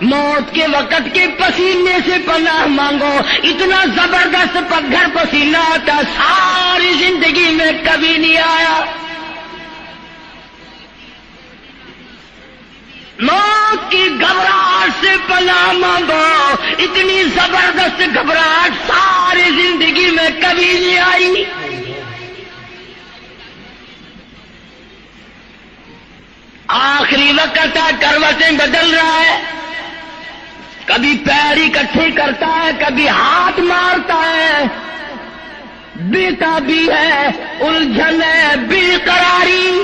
موت کے وقت کے پسینے سے پناہ مانگو، اتنا زبردست پگھر پسینہ آتا ساری زندگی میں کبھی نہیں آیا۔ موت کی گھبراہٹ سے پناہ مانگو، اتنی زبردست گھبراہٹ ساری زندگی میں کبھی نہیں آئی۔ آخری وقت ہے، کروٹیں بدل رہا ہے، کبھی پیر اکٹھے کرتا ہے، کبھی ہاتھ مارتا ہے، بےتابی ہے، الجھن ہے، بے قراری،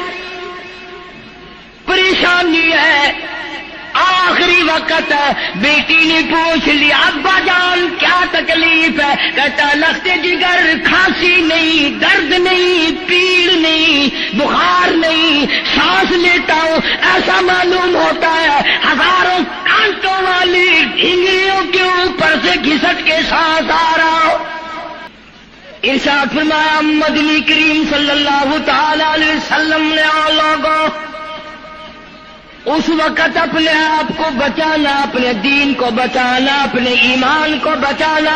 پریشانی ہے، آخری وقت ہے۔ بیٹی نے پوچھ لیا ابا جان کیا تکلیف ہے؟ کہتا لخت جگر، کھانسی نہیں، درد نہیں، پیڑ نہیں، بخار نہیں، سانس لیتا ہوں ایسا معلوم ہوتا ہے ہزاروں کانٹوں والی ڈھنگریوں کے اوپر سے گھسٹ کے سانس آ رہا ہو۔ ارشاد فرمایا مدنی کریم صلی اللہ تعالی علیہ وسلم نے اور لوگوں اس وقت اپنے آپ کو بچانا، اپنے دین کو بچانا، اپنے ایمان کو بچانا۔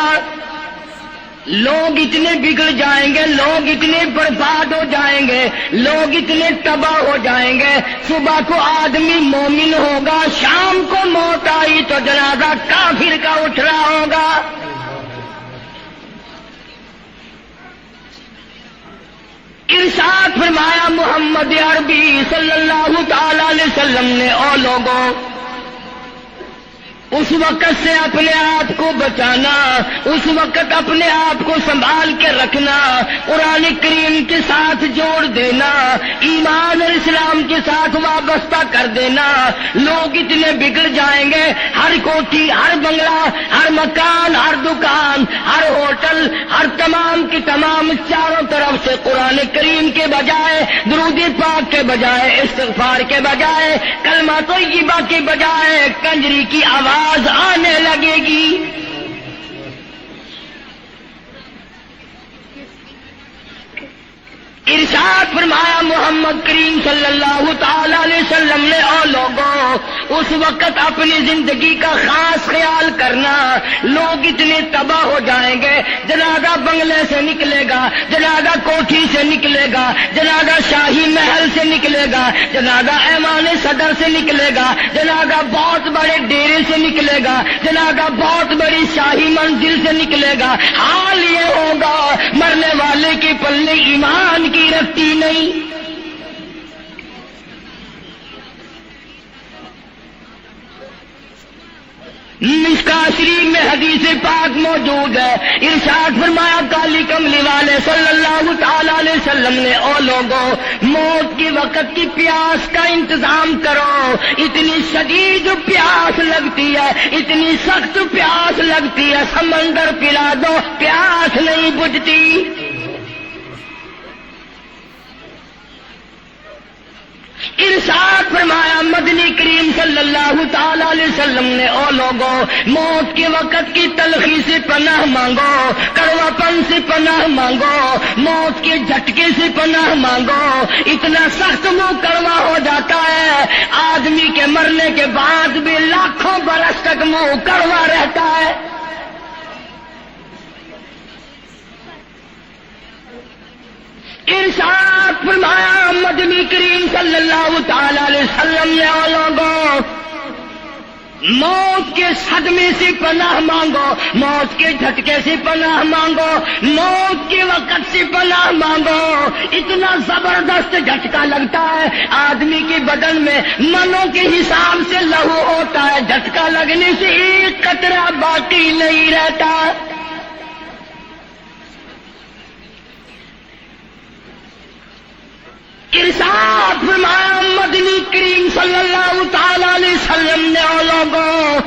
لوگ اتنے بگڑ جائیں گے، لوگ اتنے برباد ہو جائیں گے، لوگ اتنے تباہ ہو جائیں گے۔ صبح کو آدمی مومن ہوگا، شام کو موت آئی تو جنازہ کافر کا اٹھ رہا ہوگا۔ ارشاد فرمایا محمد عربی صلی اللہ تعالی علیہ وسلم نے او لوگوں اس وقت سے اپنے آپ کو بچانا، اس وقت اپنے آپ کو سنبھال کے رکھنا، قرآن کریم کے ساتھ جوڑ دینا، ایمان اور اسلام کے ساتھ وابستہ کر دینا۔ لوگ اتنے بگڑ جائیں گے، ہر کوٹھی، ہر بنگلہ، ہر مکان، ہر دکان، ہر ہوٹل، ہر تمام کی تمام چاروں طرف سے قرآن کریم کے بجائے، درود پاک کے بجائے، استغفار کے بجائے، کلمہ طیبہ کے بجائے کنجری کی آواز آنے لگے گی۔ ارشاد فرمایا محمد کریم صلی اللہ تعالی علیہ وسلم نے او لوگوں اس وقت اپنی زندگی کا خاص خیال کرنا۔ لوگ اتنے تباہ ہو جائیں گے، جنازہ بنگلے سے نکلے گا، جنازہ کوٹھی سے نکلے گا، جنازہ شاہی محل سے نکلے گا، جنازہ ایوان صدر سے نکلے گا، جنازہ بہت بڑے ڈیرے سے نکلے گا، جنازہ بہت بڑی شاہی منزل سے نکلے گا۔ حال یہ ہوگا مرنے والے کے پلے ایمان کی رکھتی نہیں۔ مشکاہ شریف میں حدیث پاک موجود ہے، ارشاد فرمایا کالی کملی والے صلی اللہ تعالی علیہ وسلم نے او لوگوں موت کے وقت کی پیاس کا انتظام کرو۔ اتنی شدید پیاس لگتی ہے، اتنی سخت پیاس لگتی ہے، سمندر پلا دو پیاس نہیں بجھتی۔ ارشاد فرمایا مدنی کریم صلی اللہ تعالی علیہ وسلم نے او لوگوں موت کے وقت کی تلخی سے پناہ مانگو، کڑوا پن سے پناہ مانگو، موت کے جھٹکے سے پناہ مانگو۔ اتنا سخت منہ کڑوا ہو جاتا ہے، آدمی کے مرنے کے بعد بھی لاکھوں برس تک منہ کڑوا رہتا ہے۔ ارشاد فرمایا مدنی کریم صلی اللہ تعالی علیہ وسلم نے او لوگوں موت کے صدمے سے پناہ مانگو، موت کے جھٹکے سے پناہ مانگو، موت کے وقت سے پناہ مانگو۔ اتنا زبردست جھٹکا لگتا ہے، آدمی کے بدن میں منوں کے حساب سے لہو ہوتا ہے، جھٹکا لگنے سے ایک قطرہ باقی نہیں رہتا۔ ارشاد فرمایا مدنی کریم صلی اللہ تعالی علیہ وسلم نے او لوگوں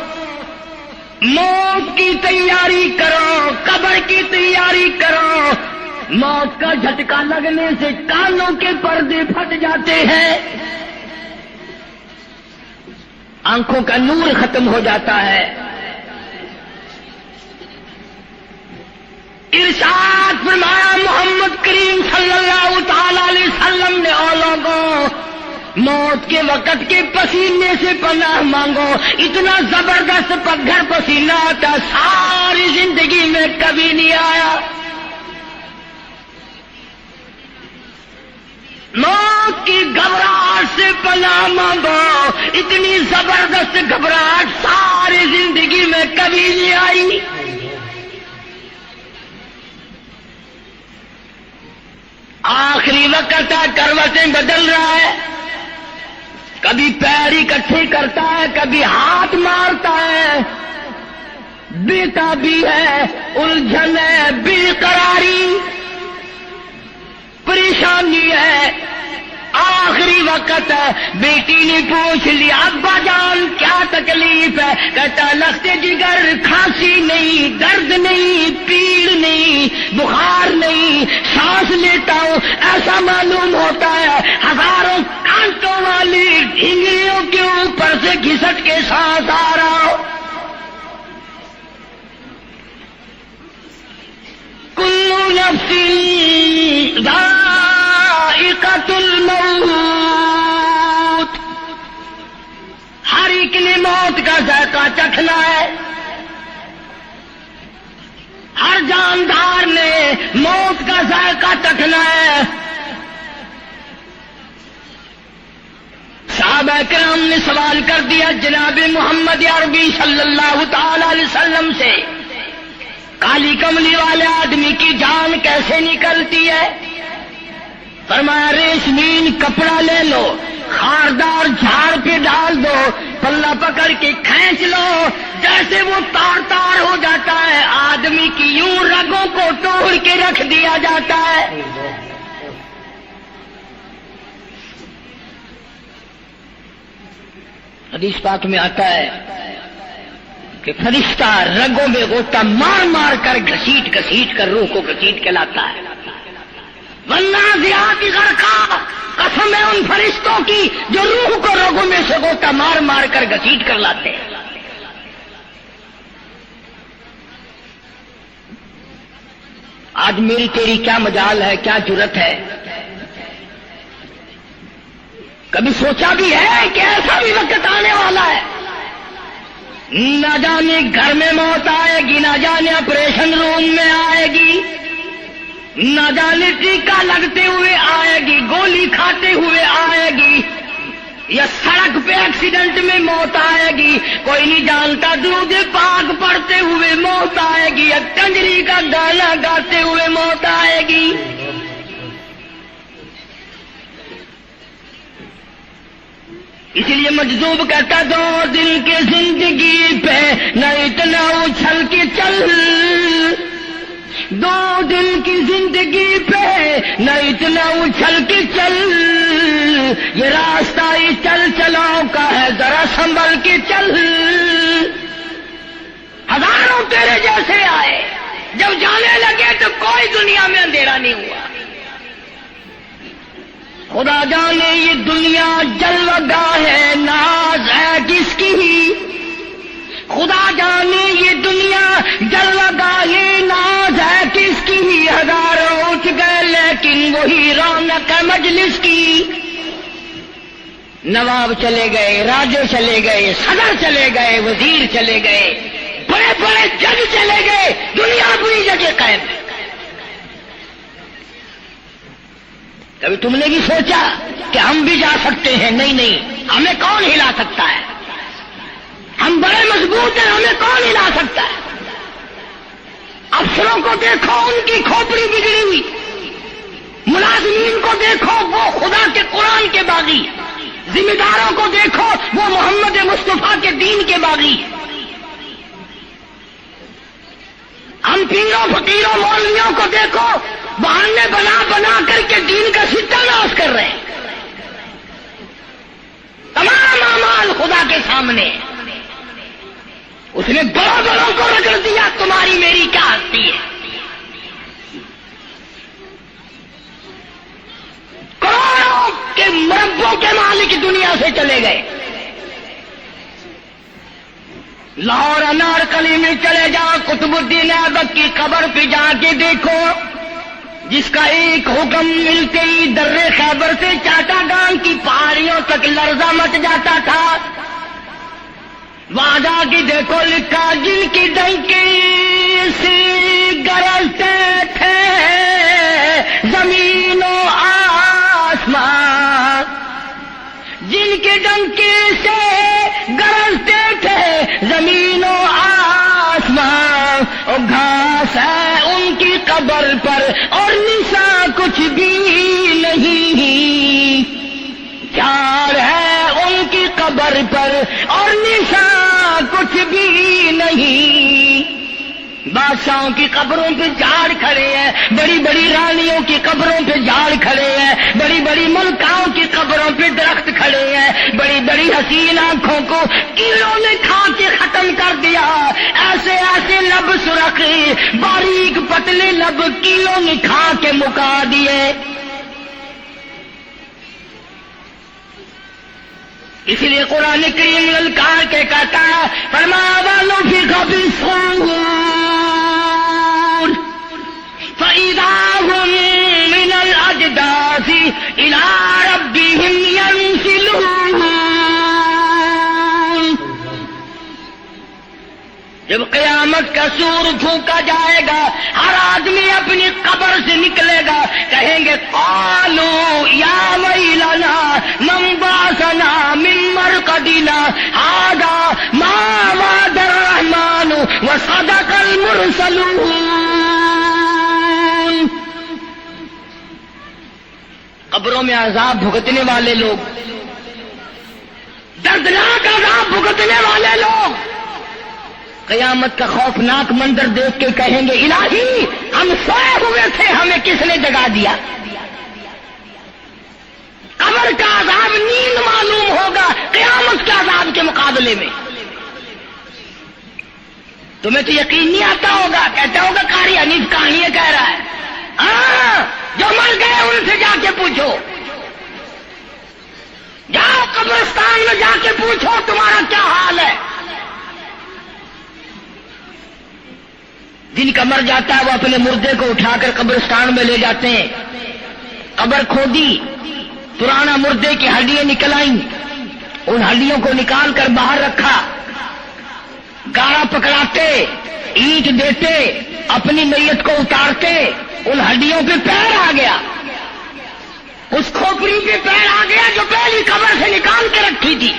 موت کی تیاری کرو، قبر کی تیاری کرو۔ موت کا جھٹکا لگنے سے کانوں کے پردے پھٹ جاتے ہیں، آنکھوں کا نور ختم ہو جاتا ہے۔ ارشاد فرمایا محمد کریم صلی اللہ تعالی علیہ وسلم نے او لوگوں موت کے وقت کے پسینے سے پناہ مانگو، اتنا زبردست پگھر پسینہ آتا ساری زندگی میں کبھی نہیں آیا۔ موت کی گھبراہٹ سے پناہ مانگو، اتنی زبردست گھبراہٹ ساری زندگی میں کبھی نہیں آئی۔ آخری وقت ہے، کروٹیں بدل رہا ہے، کبھی پیر اکٹھے کرتا ہے، کبھی ہاتھ مارتا ہے، بیٹا بھی ہے، الجھن ہے، بے قراری، پریشانی ہے۔ آخری وقت ہے، بیٹی نے پوچھ لیا ابا جان کیا تکلیف ہے؟ کہتا لخت جگر، کھانسی نہیں، درد نہیں، پیڑ نہیں، بخار نہیں، سانس لیتا ہوں ایسا معلوم ہوتا ہے ہزاروں کانٹوں والی ڈھینگلیوں کے اوپر سے گھسٹ کے سانس آ رہا ہو۔ کل نفس ذائقۃ الموت، ہر ایک نے موت کا ذائقہ چکھنا ہے، ہر جاندار نے موت کا ذائقہ چکھنا ہے۔ صحابہ کرام نے سوال کر دیا جناب محمد عربی صلی اللہ تعالی علیہ وسلم سے، کالی کملی والے آدمی کی جان کیسے نکلتی ہے؟ فرمایا ریشمین کپڑا لے لو، خاردار جھاڑ پہ ڈال دو، پلہ پکڑ کے کھینچ لو، جیسے وہ تار تار ہو جاتا ہے آدمی کی یوں رگوں کو توڑ کے رکھ دیا جاتا ہے۔ حدیث پاک میں آتا ہے کہ فرشتہ رگوں میں غوطہ مار مار کر گھسیٹ گھسیٹ کر روح کو گھسیٹ کے لاتا ہے۔ والنازعات غرقا، قسم ہے ان فرشتوں کی جو روح کو رگوں میں سے غوطہ مار مار کر گھسیٹ کر لاتے ہیں۔ آج میری تیری کیا مجال ہے، کیا جرت ہے؟ کبھی سوچا بھی ہے کہ ایسا بھی وقت آنے والا ہے، نہ جانے گھر میں موت آئے گی، نہ جانے آپریشن روم میں آئے گی، نہ جانے ٹیکہ لگتے ہوئے آئے گی، گولی کھاتے ہوئے آئے گی، یا سڑک پہ ایکسیڈنٹ میں موت آئے گی، کوئی نہیں جانتا، درود پاک پڑھتے ہوئے موت آئے گی، یا کنجری کا گانا گاتے ہوئے موت آئے گی۔ اس لیے مجذوب کہتا 2 دن کی زندگی پہ نہ اتنا اچھل کے چل، 2 دن کی زندگی پہ نہ اتنا اچھل کے چل، یہ راستہ ہی چل چلاؤ کا ہے، ذرا سنبھل کے چل۔ ہزاروں تیرے جیسے آئے، جب جانے لگے تو کوئی دنیا میں اندھیرا نہیں ہوا۔ خدا جانے یہ دنیا جلوہ گاہ ہے، ناز ہے کس کی؟ خدا جانے یہ دنیا جلوہ گاہ ہے، ناز ہے کس کی؟ ہزاروں اٹھ گئے لیکن وہی رونق ہے مجلس کی۔ نواب چلے گئے، راجے چلے گئے، صدر چلے گئے، وزیر چلے گئے، بڑے بڑے جج چلے گئے، دنیا بری جگہ قائم ہے۔ کبھی تم نے بھی سوچا کہ ہم بھی جا سکتے ہیں؟ نہیں نہیں، ہمیں کون ہلا سکتا ہے؟ ہم بڑے مضبوط ہیں، ہمیں کون ہلا سکتا ہے؟ افسروں کو دیکھو، ان کی کھوپڑی بگڑی ہوئی، ملازمین کو دیکھو وہ خدا کے قرآن کے باغی، ذمہ داروں کو دیکھو وہ محمد مصطفیٰ کے دین کے باغی۔ ہم پیروں فقیروں مولویوں کو دیکھو، بہانے بنا بنا کر کے دین کا ستہ ناش کر رہے ہیں۔ تمام اعمال خدا کے سامنے، اس نے بڑوں بڑوں کو رگڑ دیا، تمہاری میری کیا ہستی ہے؟ کروڑوں کے مربوں کے مالک دنیا سے چلے گئے۔ لاہور انارکلی میں چلے جاؤ، قطب الدین ایبک کی قبر پہ جا کے دیکھو، جس کا ایک حکم ملتے ہی در خیبر سے چاٹا گان کی پہاڑیوں تک تک لرزہ مچ جاتا تھا۔ وعدہ کی دیکھو لکھا جن کی ڈنکی سے گرجتے تھے زمین و آسمان، جن کی ڈنکی سے گرجتے تھے زمین و آسمان، اور گھاس ہے ان کی قبر پر اور نشان کچھ بھی نہیں، جھاڑ ہے ان کی قبر پر اور نشان کچھ بھی نہیں۔ بادشاہوں کی قبروں پہ جھاڑ کھڑے ہیں، بڑی بڑی رانیوں کی قبروں پہ جھاڑ کھڑے ہیں، بڑی بڑی ملکاؤں کی قبروں پہ درخت کھڑے ہیں، بڑی بڑی حسین آنکھوں کو کیڑوں نے کھا کے ختم کر دیا، ایسے ایسے لب سرخ باریک پتلے لب کیڑوں نے کھا کے مکا دیے۔ اسی لیے قرآن کریم للکار کے کہتا ہے فرمایا وَنُفِخَ فِي الصُّورِ فَإِذَا هُم مِّنَ الْأَجْدَاثِ إِلَىٰ رَبِّهِمْ يَنسِلُونَ۔ جب قیامت کا سور پھونکا جائے گا، ہر آدمی اپنی قبر سے نکلے گا، کہیں گے قالوا یا ویلنا من بعثنا من مرقدنا هذا ما وعد الرحمن وصدق المرسلون۔ قبروں میں عذاب بھگتنے والے لوگ، دردناک عذاب بھگتنے والے لوگ قیامت کا خوفناک منظر دیکھ کے کہیں گے الہی ہم سوئے ہوئے تھے، ہمیں کس نے جگا دیا؟ قبر کا عذاب نیند معلوم ہوگا قیامت کے عذاب کے مقابلے میں۔ تمہیں تو یقین نہیں آتا ہوگا، کہتا ہوگا قاری حنیف کہانیاں کہہ رہا ہے۔ ہاں جو مر گئے ان سے جا کے پوچھو، جاؤ قبرستان میں جا کے پوچھو تمہارا کیا حال ہے۔ جن کا مر جاتا ہے وہ اپنے مردے کو اٹھا کر قبرستان میں لے جاتے ہیں، قبر کھودی، پرانا مردے کی ہڈیاں نکل آئیں، ان ہڈیوں کو نکال کر باہر رکھا، گاڑا پکڑاتے، اینٹ دیتے، اپنی میت کو اتارتے، ان ہڈیوں پہ پیر آ گیا، اس کھوپڑی پہ پیر آ گیا جو پہلی قبر سے نکال کے رکھی تھی۔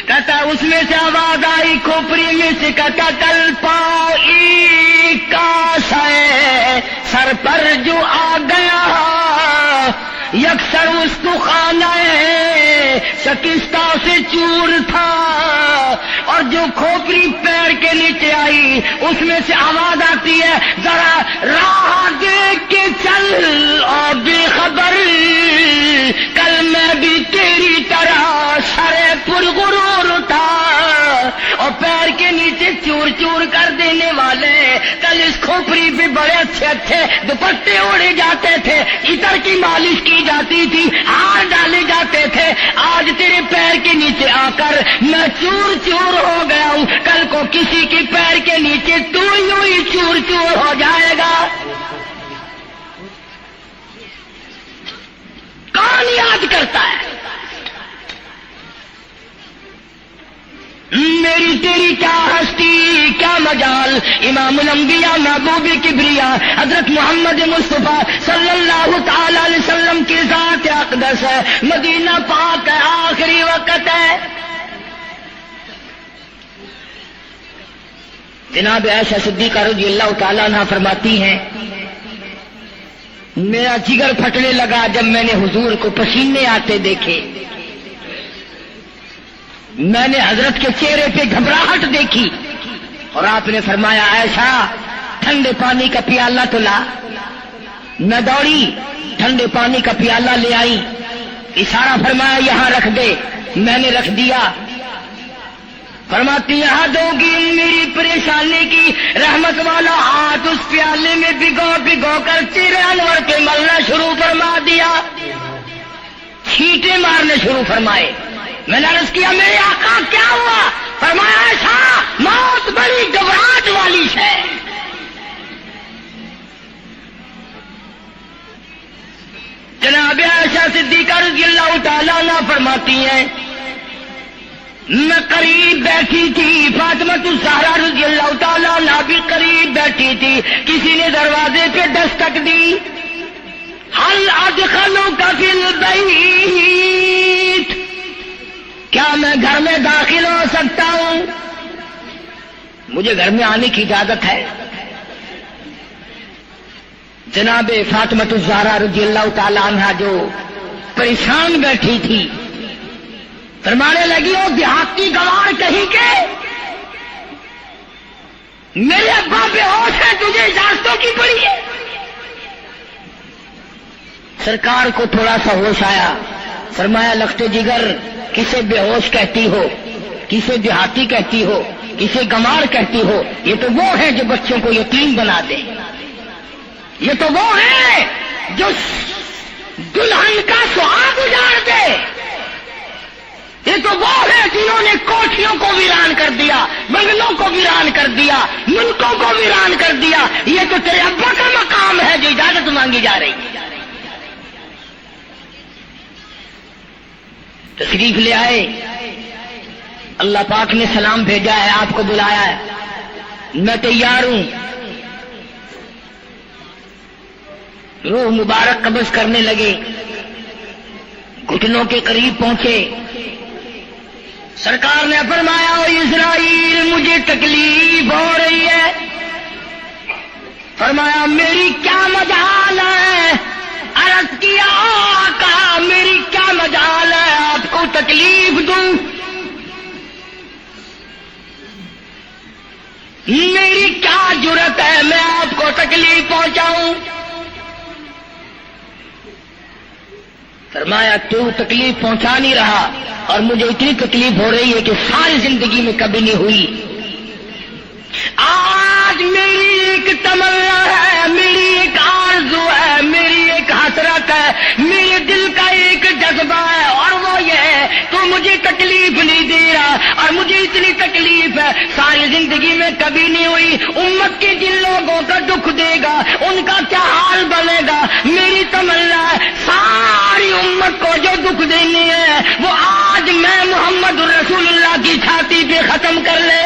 کہتا اس میں سے آواز آئی کھوپڑی میں سے، کہتا کل پائی کا سر پر جو آ گیا یکسر اس کو خانہ شکستہ سے چور تھا، اور جو کھوپڑی پیر کے نیچے آئی اس میں سے آواز آتی ہے ذرا راہ دیکھ کے چل اور بے خبر، کل میں بھی تیری طرح سر پرغرور تھا، اور پیر کے نیچے چور چور کر دینے والے کل اس کھوپڑی پہ بڑے اچھے اچھے دوپٹے اوڑے جاتے تھے، عطر کی مالش کی جاتی تھی، ہار ڈالے جاتے تھے، آج تیرے پیر کے نیچے آ کر میں چور چور ہو گیا ہوں، کل کو کسی کے پیر کے نیچے تو یوں ہی چور چور ہو جائے گا۔ کون یاد کرتا ہے؟ میری تیری کیا ہستی کیا مجال، امام الانبیاء محبوب کبریا حضرت محمد مصطفیٰ صلی اللہ تعالی علیہ وسلم کی ذات اقدس ہے، مدینہ پاک ہے، آخری وقت ہے۔ جناب عائشہ صدیقہ رضی اللہ تعالیٰ عنہ فرماتی ہیں میرا جگر پھٹنے لگا جب میں نے حضور کو پسینے آتے دیکھے، میں نے حضرت کے چہرے پہ گھبراہٹ دیکھی، اور آپ نے فرمایا عائشہ ٹھنڈے پانی کا پیالہ تو لا۔ میں دوڑی، ٹھنڈے پانی کا پیالہ لے آئی، اشارہ فرمایا یہاں رکھ دے، میں نے رکھ دیا۔ فرماتی یہاں دو گی میری پریشانی کی رحمت والا ہاتھ اس پیالے میں بھگو بھگو کر چہرے انور پہ ملنا شروع فرما دیا، چھینٹے مارنے شروع فرمائے۔ میں نے عرض کیا میرے آقا کیا ہوا؟ فرمایا ایسا موت بڑی گھبراہٹ والی ہے۔ جناب عائشہ صدیقہ رضی اللہ تعالیٰ عنہ فرماتی ہیں میں قریب بیٹھی تھی، فاطمہ الزہرا رضی اللہ تعالیٰ عنہ بھی قریب بیٹھی تھی، کسی نے دروازے پہ دستک دی، حل ادخلوک فی البیت، کیا میں گھر میں داخل ہو سکتا ہوں؟ مجھے گھر میں آنے کی اجازت ہے؟ جناب فاطمہ الزہرا رضی اللہ تعالی عنہا جو پریشان بیٹھی تھی فرمانے لگی وہ دیہاتی گوار کہیں کے میرے ابا بے ہوش ہے، تجھے اجازتوں کی پڑی ہے؟ سرکار کو تھوڑا سا ہوش آیا، فرمایا لختے جگر کسے بے ہوش کہتی ہو، کسے دیہاتی کہتی ہو، کسے گمار کہتی ہو؟ یہ تو وہ ہیں جو بچوں کو یتیم بنا دے، یہ تو وہ ہیں جو دلہن کا سہاگ اجاڑ دے، یہ تو وہ ہیں جنہوں نے کوٹھیوں کو ویران کر دیا، بنگلوں کو ویران کر دیا، ملکوں کو ویران کر دیا۔ یہ تو تیرے ابا کا مقام ہے جو اجازت مانگی جا رہی ہے۔ تشریف لے آئے، اللہ پاک نے سلام بھیجا ہے، آپ کو بلایا ہے، میں تیار ہوں۔ روح مبارک قبض کرنے لگے، گھٹنوں کے قریب پہنچے، سرکار نے فرمایا او اسرائیل مجھے تکلیف ہو رہی ہے۔ فرمایا میری کیا مجال ہے؟ عرض کیا آقا میری کیا مجال ہے آپ کو تکلیف دوں؟ میری کیا جرت ہے میں آپ کو تکلیف پہنچاؤں؟ فرمایا تو تکلیف پہنچا نہیں رہا اور مجھے اتنی تکلیف ہو رہی ہے کہ ساری زندگی میں کبھی نہیں ہوئی۔ آج میری ایک تمنا ہے، میری ایک آرزو ہے، میری ایک حسرت ہے، میرے دل کا ایک جذبہ ہے اور وہ یہ ہے تو مجھے تکلیف نہیں دے رہا اور مجھے اتنی تکلیف ہے ساری زندگی میں کبھی نہیں ہوئی۔ امت کے جن لوگوں کا دکھ دے گا ان کا کیا حال بنے گا؟ میری تمنا ہے ساری امت کو جو دکھ دینے ہے وہ آج میں محمد رسول اللہ کی چھاتی پہ ختم کر لے،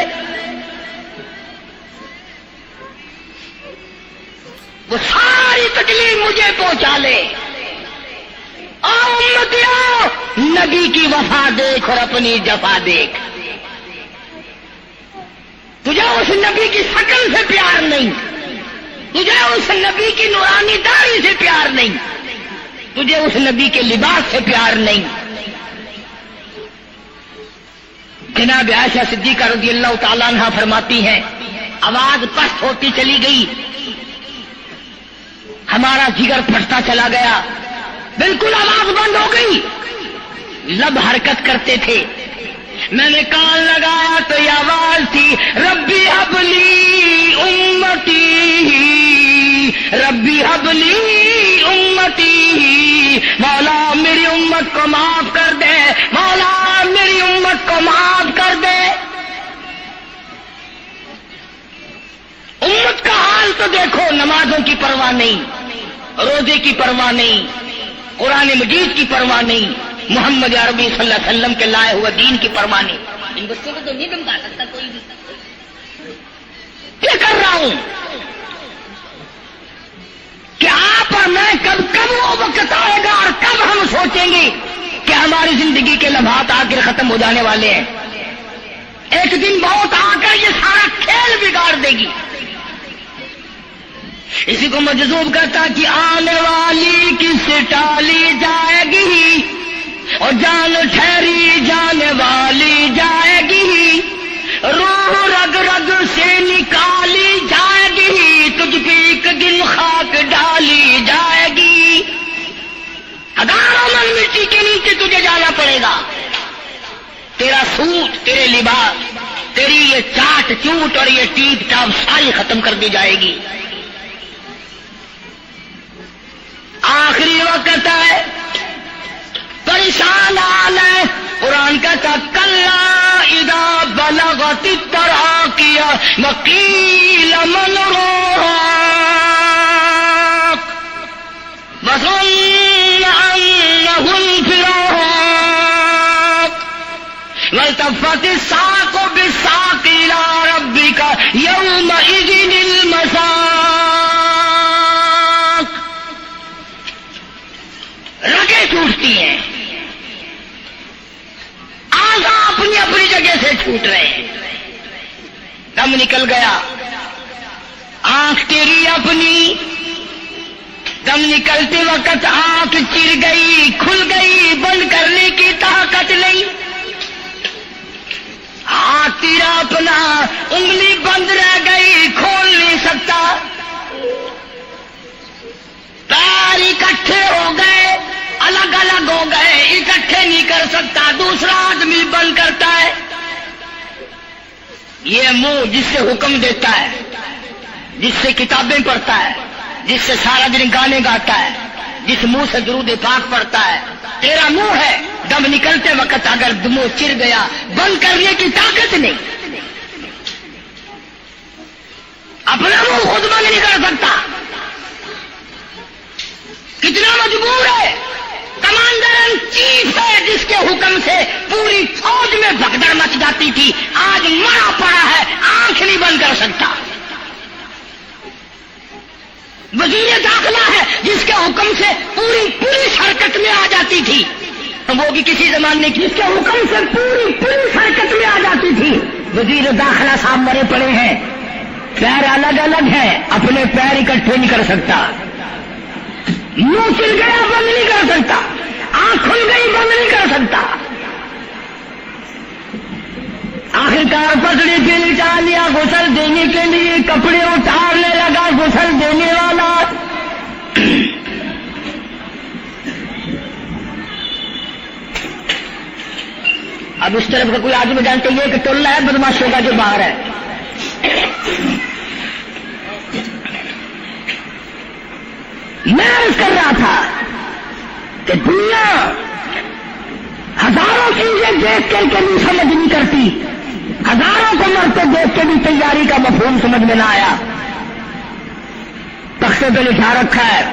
وہ ساری تکلیف مجھے پہنچا لے۔ او امتیوں نبی کی وفا دیکھ اور اپنی جفا دیکھ، تجھے اس نبی کی شکل سے پیار نہیں، تجھے اس نبی کی نورانی داڑھی سے پیار نہیں، تجھے اس نبی کے لباس سے پیار نہیں۔ جناب عائشہ صدیقہ رضی اللہ تعالیٰ عنہ فرماتی ہیں آواز پست ہوتی چلی گئی، ہمارا جگر پھٹتا چلا گیا، بالکل آواز بند ہو گئی، لب حرکت کرتے تھے۔ میں نے کان لگایا تو یہ آواز تھی ربی حبلی امتی، ربی حبلی امتی، مولا میری امت کو معاف کر دے، مولا میری امت کو معاف کر دے۔ امت کا حال تو دیکھو، نمازوں کی پرواہ نہیں، روزے کی پرواہ نہیں، قرآن مجید کی پرواہ نہیں، محمد عربی صلی اللہ علیہ وسلم کے لائے ہوئے دین کی پرواہ نہیں۔ ان بچوں کو تو نہیں دمکا سکتا کوئی بھی۔ کیا کر رہا ہوں کہ آپ اور میں کب وہ وقت آئے گا اور کب ہم سوچیں گے کہ ہماری زندگی کے لمحات آ کر ختم ہو جانے والے ہیں۔ ایک دن بہت آ کر یہ سارا کھیل بگاڑ دے گی۔ اسی کو مجذوب کرتا کہ آنے والی کس ٹالی جائے گی اور جان ٹھہری جانے والی جائے گی، روح رگ رگ سے نکالی جائے گی، تجھ پہ ایک دن خاک ڈالی جائے گی، ہزاروں من مٹی کے نیچے تجھے جانا پڑے گا، تیرا سوٹ، تیرے لباس، تیری یہ چاٹ چوٹ اور یہ ٹیپ ٹاپ ساری ختم کر دی جائے گی۔ آخری وقت ہے، پریشان حال ہے۔ قرآن کہتا کلا اذا بلغت التراقی وقیل من راق وظن انه والتفت الساق بالساق إلى ربك يومئذ المساق. رگیں ٹوٹتی ہیں، اعضاء اپنی اپنی جگہ سے چھوٹ رہے ہیں. دم نکل گیا، آنکھ تیری اپنی، دم نکلتے وقت آنکھ چر گئی، کھل گئی، بند کرنے کی طاقت نہیں. ہاتھ تیرا اپنا، انگلی بند رہ گئی، کھول نہیں سکتا. پیر اکٹھے ہو گئے، الگ الگ ہو گئے، اکٹھے نہیں کر سکتا. دوسرا آدمی بند کرتا ہے. یہ منہ جس سے حکم دیتا ہے، جس سے کتابیں پڑھتا ہے، جس سے سارا دن گانے گاتا ہے، جس منہ سے درود پاک پڑھتا ہے، تیرا منہ ہے. دم نکلتے وقت اگر منہ چر گیا، بند کرنے کی طاقت نہیں. اپنا منہ خود بند نہیں کر سکتا. کتنا مجبور ہے. کمانڈر ان چیف ہے جس کے حکم سے پوری فوج میں بھگدڑ مچ جاتی تھی، آج مرا پڑا ہے، آنکھ نہیں بند کر سکتا. وزیر داخلہ ہے جس کے حکم سے پوری پولیس حرکت میں آ جاتی تھی، وہ بھی کسی زمانے کی، جس کے حکم سے پوری پولیس حرکت میں آ جاتی تھی. وزیر داخلہ صاحب مرے پڑے ہیں، پیر الگ الگ ہیں، اپنے پیر اکٹھے نہیں کر سکتا. منہ چل گیا، بند نہیں کر سکتا. آنکھ کھل گئی، بند نہیں کر سکتا. آخرکار پسڑی پہ لٹا لیا، غسل دینے کے لیے کپڑے اتارنے لگا غسل دینے والا. اب اس طرف کا کوئی آدمی جانتے یہ کہ ٹولہ ہے بدماشوں کا جو باہر ہے. میں عرض کر رہا تھا کہ دنیا ہزاروں چیزیں دیکھ کر کے بھی سمجھ نہیں کرتی، ہزاروں کو مرتے دیکھ کے بھی تیاری کا مفہوم سمجھ میں نہ آیا. تختے پہ لکھا رکھا ہے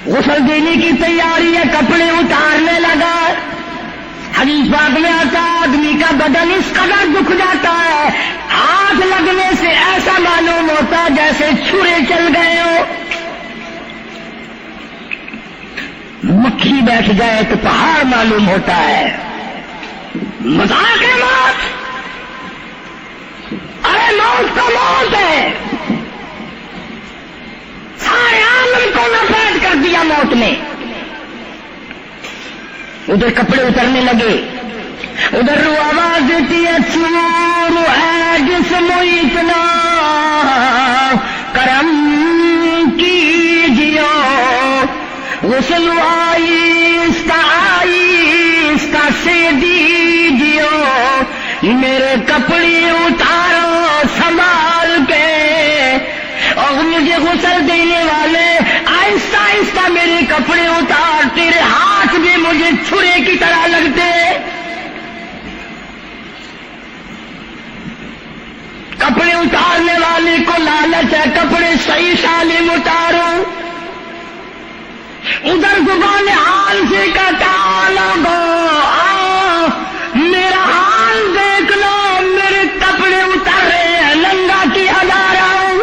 غسل دینے کی تیاری ہے، کپڑے اتارنے لگا. حدیث پاک میں آتا آدمی کا بدن اس قدر دکھ جاتا ہے، ہاتھ لگنے سے ایسا معلوم ہوتا جیسے چھرے چل گئے ہو. مکھی بیٹھ جائے تو پہاڑ معلوم ہوتا ہے. مذاق ہے موت. ارے موت تو موت ہے. سارے عالم کو نفرت کر دیا موت نے. ادھر کپڑے اترنے لگے، ادھر رو آواز دیتی ہے چور ہے جسم اتنا کرم کیجیو. غسل آئیستہ سے دیجیو، میرے کپڑے اتارو سنبھال کے. اور مجھے غسل دینے والے آہستہ آہستہ میرے کپڑے اتار، تیرے ہاتھ بھی مجھے چھرے کی طرح لگتے. کپڑے اتارنے والے کو لالچ ہے کپڑے صحیح سالم اتارو. ادھر زبان حال سے کہتا لوگو میرا حال دیکھ لو، میرے کپڑے اتر رہے ہیں، ننگا کیا جا رہا ہوں.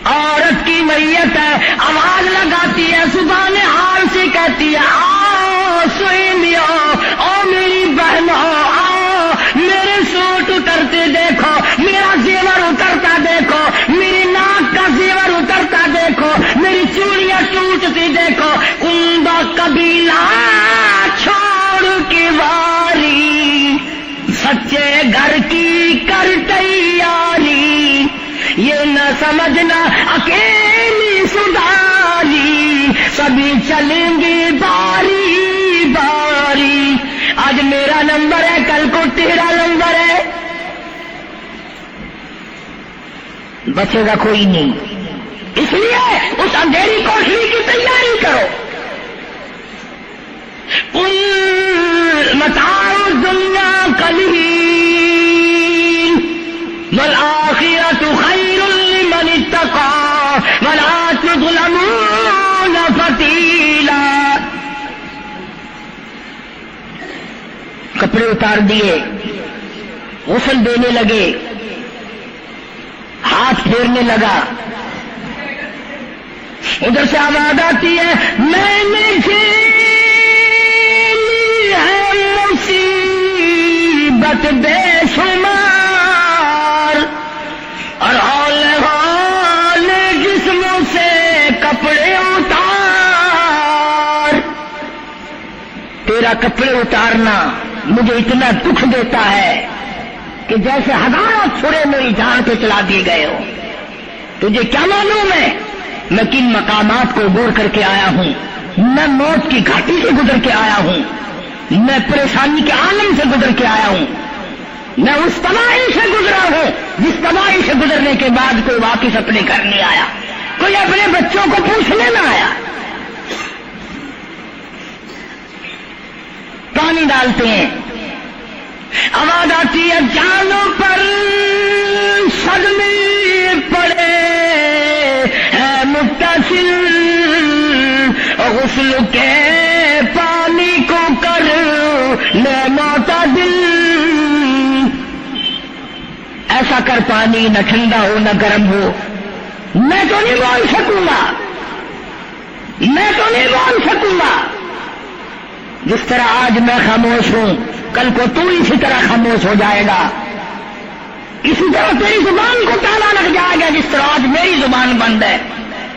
عورت کی میت ہے، آواز لگاتی ہے، زبان حال سے کہتی ہے آؤ سہیلیو، او میری بہنوں آؤ، میرے سوٹ اترتے دیکھو، میرا زیور اترتا دیکھو، میری ناک کا زیور اترتا دیکھو، میری چوڑیاں ٹوٹتی دیکھو. کنبا قبیلہ چھوڑ کی واری، سچے گھر کی کر تیاری. یہ نہ سمجھنا اکیلی سدھاری، سبھی چلیں گے باری باری. آج میرا نمبر ہے، کل کو تیرا نمبر ہے، بچے گا کوئی نہیں. اس لیے اس اندھیری کوٹری کی تیاری کرو. متاع الدنیا قلیل والآخرۃ خیر لمن اتقى ولا تظلمون فتیلا. کپڑے اتار دیے، غسل دینے لگے، ہاتھ پھیرنے لگا، ادھر سے آواز آتی ہے میں نے جھیلی ہے مصیبت بے شمار، اور ہال جسموں سے کپڑے اتار، تیرا کپڑے اتارنا مجھے اتنا دکھ دیتا ہے کہ جیسے ہزاروں چھرے میری جان پہ چلا دیے گئے ہو۔ تجھے کیا معلوم ہے میں کن مقامات کو عبور کر کے آیا ہوں، میں موت کی گھاٹی سے گزر کے آیا ہوں، میں پریشانی کے عالم سے گزر کے آیا ہوں، میں اس تباہی سے گزرا ہوں جس تباہی سے گزرنے کے بعد کوئی واپس اپنے گھر نہیں آیا، کوئی اپنے بچوں کو پوچھنے نہ آیا۔ پانی ڈالتے ہیں، آواز آتی ہے جانوں پر صدمے پڑے ہے متصل، غسل کے پانی کو کر لے معتدل، ایسا کر پانی نہ ٹھنڈا ہو نہ گرم ہو، میں تو نہیں بول سکوں گا، میں تو نہیں بول سکوں گا، جس طرح آج میں خاموش ہوں کل کو تو اسی طرح خاموش ہو جائے گا، اسی طرح تیری زبان کو تالا لگ جائے گا جس طرح آج میری زبان بند ہے۔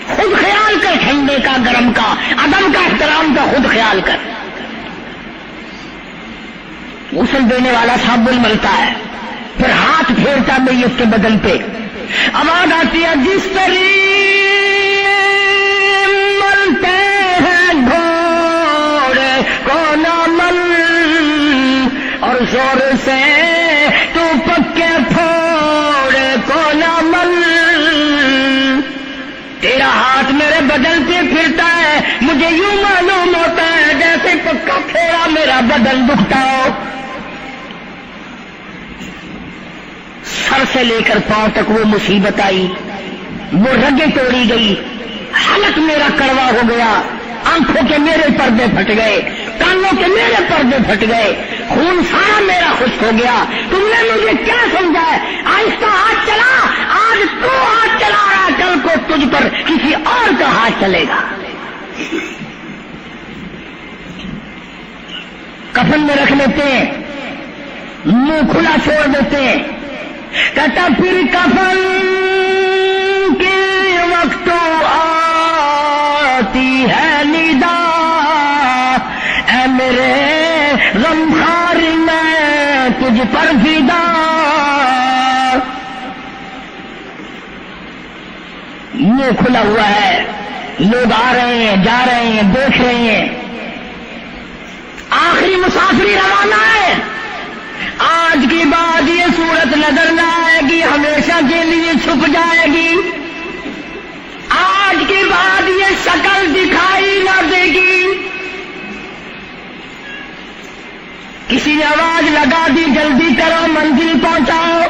خود خیال کر، ٹھنڈے کا گرم کا ادب کا احترام کا خود خیال کر۔ غسل دینے والا صابن ملتا ہے، پھر ہاتھ پھیرتا میت کے بدن پہ، آواز آتی ہے جس طرح ملتے ہیں گھوڑے کو نہ مل، اور زور سے تو پکے پھوڑے کو نہ مل، تیرا ہاتھ میرے بدن پہ پھرتا ہے، مجھے یوں معلوم ہوتا ہے جیسے پکا پھیرا میرا بدن دکھتا ہو، سر سے لے کر پاؤں تک وہ مصیبت آئی، وہ رگیں توڑی گئی، حلق میرا کڑوا ہو گیا، آنکھوں کے میرے پردے پھٹ گئے، کانوں کے میرے پردے پھٹ گئے، خون سارا میرا خشک ہو گیا، تم نے مجھے کیا سمجھا ہے؟ آہستہ ہاتھ چلا، آج تو ہاتھ چلا رہا، کل کو تجھ پر کسی اور کا ہاتھ چلے گا۔ کفن میں رکھ لیتے ہیں، منہ کھلا چھوڑ دیتے ہیں، کہتا پھر کفن کے وقت آتی ہے ندا، اے میرے غمخوار میں تجھ پر فدا، منہ کھلا ہوا ہے، لوگ آ رہے ہیں جا رہے ہیں دیکھ رہے ہیں، آخری مسافری روانہ ہے، آج کی بعد یہ صورت نظر نہ آئے گی، ہمیشہ کے لیے چھپ جائے گی، آج کے بعد یہ شکل دکھائی نہ دے گی۔ کسی نے آواز لگا دی جلدی کرو منزل پہنچاؤ،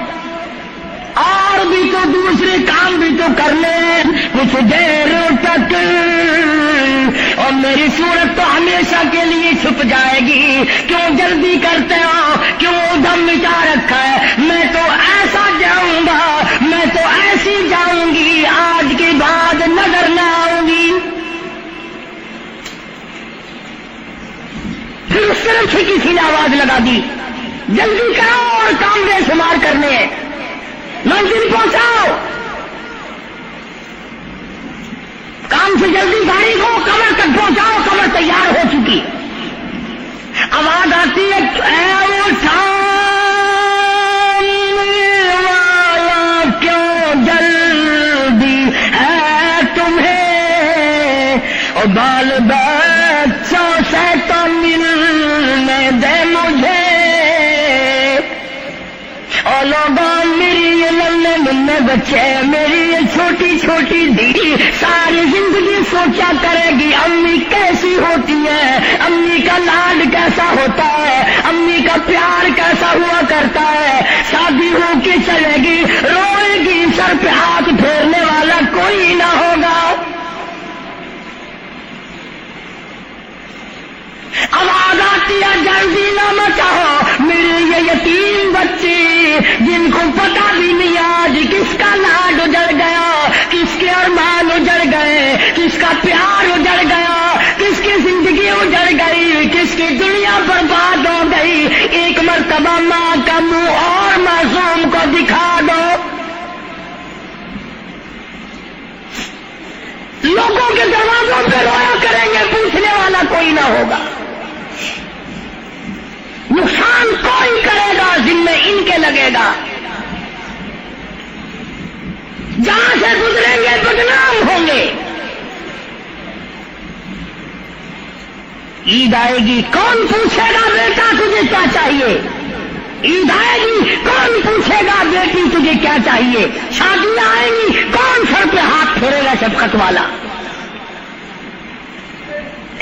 اور بھی تو دوسرے کام بھی تو کرنے ہیں، کچھ دیر تک اور میری صورت تو ہمیشہ کے لیے چھپ جائے گی، کیوں جلدی کرتے ہو، کیوں دم مچا رکھا ہے، میں تو ایسا جاؤں گا، میں تو ایسی جاؤں گی، آج کے بعد نظر نہ آؤں گی۔ پھر اس طرف سے کسی نے آواز لگا دی جلدی کرو اور کام بے شمار کرنے ہیں، منزل پہنچاؤ، کام سے جلدی گاڑی کو کمر تک پہنچاؤ، کمر تیار ہو چکی، آواز آتی ہے اے اٹھانے والا کیوں جلدی ہے تمہیں، اور بال بچوں سے تو ملنے دے مجھے، اور لوگوں میری یہ ننھے ننھے بچے، میری یہ چھوٹی چھوٹی دی ساری زندگی سوچا کرے گی امی کیسی ہوتی ہے، امی کا لاڈ کیسا ہوتا ہے، امی کا پیار کیسا ہوا کرتا ہے، شادی ہو کے چلے گی روئے گی، سر پہ ہاتھ پھیرنے والا کوئی نہ ہوگا۔ آواز آتی ہے جلدی نہ مچاؤ، یتیم بچے جن کو پتا بھی نہیں آج کس کا لاڈ اجڑ گیا، کس کے ارمان اجڑ گئے، کس کا پیار اجڑ گیا، کس کی زندگی اجڑ گئی، کس کی دنیا برباد ہو گئی۔ ایک مرتبہ ماں کا منہ اور معصوم کو دکھا دو، لوگوں کے دروازوں پہ رویا کریں گے، پوچھنے والا کوئی نہ ہوگا، نقصان کوئی کرے گا ذمہ ان کے لگے گا، جہاں سے گزریں گے بدنام ہوں گے۔ عید آئے گی کون پوچھے گا بیٹا تجھے کیا چاہیے، عید آئے گی کون پوچھے گا بیٹی تجھے کیا چاہیے، شادیاں آئیں گی کون سر پہ ہاتھ پھیرے گا شفقت والا۔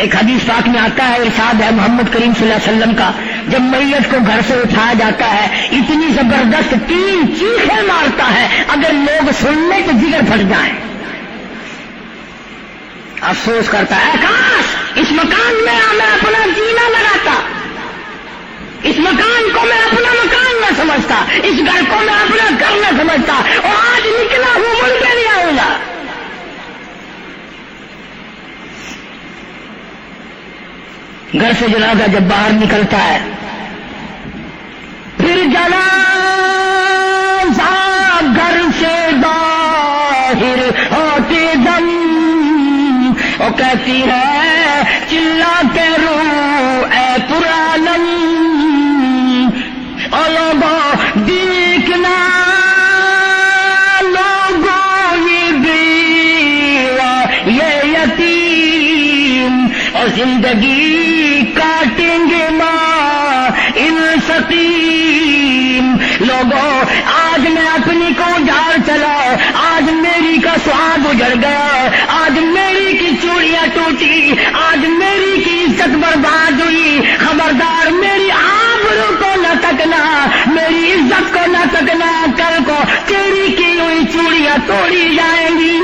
ایک حدیث پاک میں آتا ہے، ارشاد ہے محمد کریم صلی اللہ علیہ وسلم کا، جب میت کو گھر سے اٹھایا جاتا ہے اتنی زبردست 3 چیخیں مارتا ہے، اگر لوگ سننے تو جگر پھٹ جائیں۔ افسوس کرتا ہے کاش اس مکان میں میں اپنا جینا لگاتا، اس مکان کو میں اپنا مکان نہ سمجھتا، اس گھر کو میں اپنا گھر نہ سمجھتا، اور آج نکلا ہوں مل کے نہیں آؤں گا۔ گھر سے جنازہ جب باہر نکلتا ہے پھر جنازہ گھر سے باہر ہوتے دم وہ کہتی ہے چلا کے رو اے پرانم، اور لوگوں دیکھنا لوگوں یہ بیوہ یہ یتیم، اور زندگی کاٹیں گے ماں ان سقیم۔ لوگوں آج میں اپنی کو جھاڑ چلا، آج میری کا سواد اجڑ گیا، آج میری کی چوڑیاں ٹوٹی، آج میری کی عزت برباد ہوئی، خبردار میری آبرو کو نہ تکنا، میری عزت کو نہ تکنا، کل کو تیری کی ہوئی چوڑیاں توڑی جائیں گی۔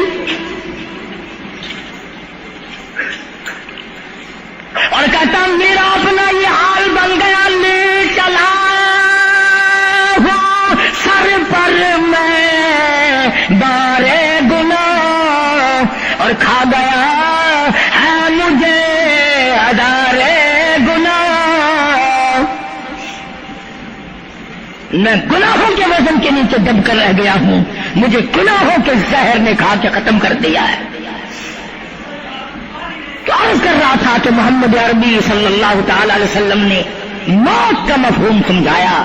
اور کہتا میرا اپنا یہ حال بن گیا، لے چلا ہوں سر پر میں بارے گناہ، اور کھا گیا ہے مجھے ادارے گناہ، میں گناہوں کے وزن کے نیچے دب کر رہ گیا ہوں، مجھے گناہوں کے زہر نے کھا کے ختم کر دیا ہے۔ تو عرض کر رہا تھا کہ محمد عربی صلی اللہ تعالی علیہ وسلم نے موت کا مفہوم سمجھایا،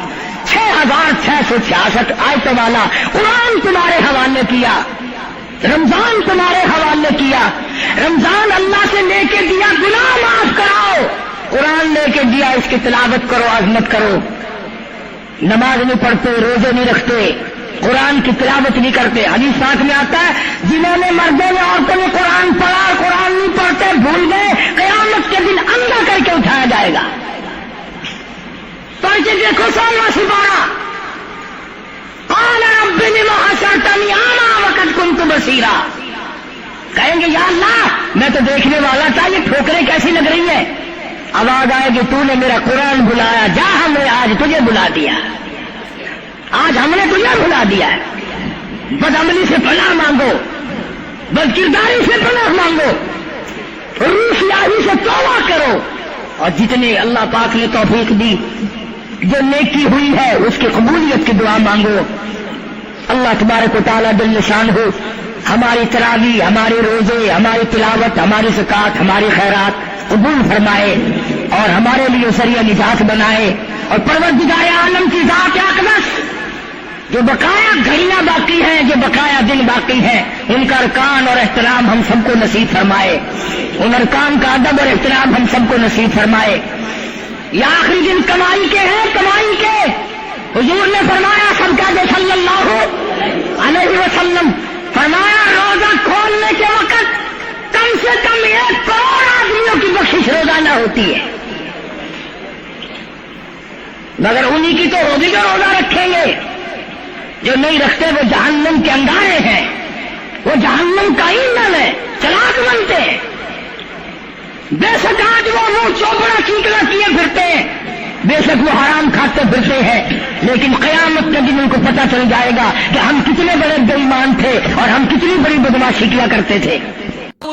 6666 آیتوں والا قرآن تمہارے حوالے کیا، رمضان تمہارے حوالے کیا، رمضان اللہ سے لے کے دیا گناہ معاف کراؤ، قرآن لے کے دیا اس کی تلاوت کرو، عظمت کرو۔ نماز نہیں پڑھتے، روزے نہیں رکھتے، قرآن کی تلاوت نہیں کرتے۔ حدیث پاک میں آتا ہے جنہوں نے مردوں نے عورتوں نے قرآن پڑھا، قرآن نہیں پڑھتے، بھول گئے، قیامت کے دن اندھا کر کے اٹھایا جائے گا۔ پڑھ کے دیکھو 16واں سپارہ، قال رب لم حشرتنی اعمی وقد كنت بصیرا، کہیں گے یا اللہ میں تو دیکھنے والا تھا، یہ ٹھوکریں کیسی لگ رہی ہیں؟ آواز آئے گی تو نے میرا قرآن بلایا، جا ہم نے آج تجھے بلا دیا، آج ہم نے تجھے بلا دیا ہے۔ بدعملی سے پناہ مانگو، بد کرداری سے پناہ مانگو، روسیاہی سے توبہ کرو، اور جتنے اللہ پاک نے توفیق دی جو نیکی ہوئی ہے اس کی قبولیت کی دعا مانگو۔ اللہ تبارک و تعالیٰ جل شانہ ہماری تراویح، ہمارے روزے، ہماری تلاوت، ہماری زکات، ہماری خیرات قبول فرمائے اور ہمارے لیے ذریعہ نجات بنائے، اور پروردگار عالم کی ذات اقدس جو بقایا گھڑیاں باقی ہیں، جو بقایا دن باقی ہیں، ان کا ارکان اور احترام ہم سب کو نصیب فرمائے، ان ارکان کا ادب اور احترام ہم سب کو نصیب فرمائے۔ یہ آخری دن کمائی کے ہیں، کمائی کے حضور نے فرمایا سب کا جو صلی اللہ علیہ وسلم فرمایا روزہ کھولنے کے وقت کم سے کم 1 کروڑ آدمیوں کی بخشش روزانہ ہوتی ہے، مگر انہی کی تو ہوگی جو روزہ رکھیں گے، جو نہیں رکھتے وہ جہنم کے انگارے ہیں، وہ جہنم کا ایندھن ہے، چراغ بنتے ہیں۔ بے شک آج وہ منہ چوپڑا چیکنا کیے پھرتے ہیں، بے شک وہ حرام کھاتے پھرتے ہیں، لیکن قیامت کے دن ان کو پتہ چل جائے گا کہ ہم کتنے بڑے بے ایمان تھے اور ہم کتنی بڑی بدمعاشی کیا کرتے تھے۔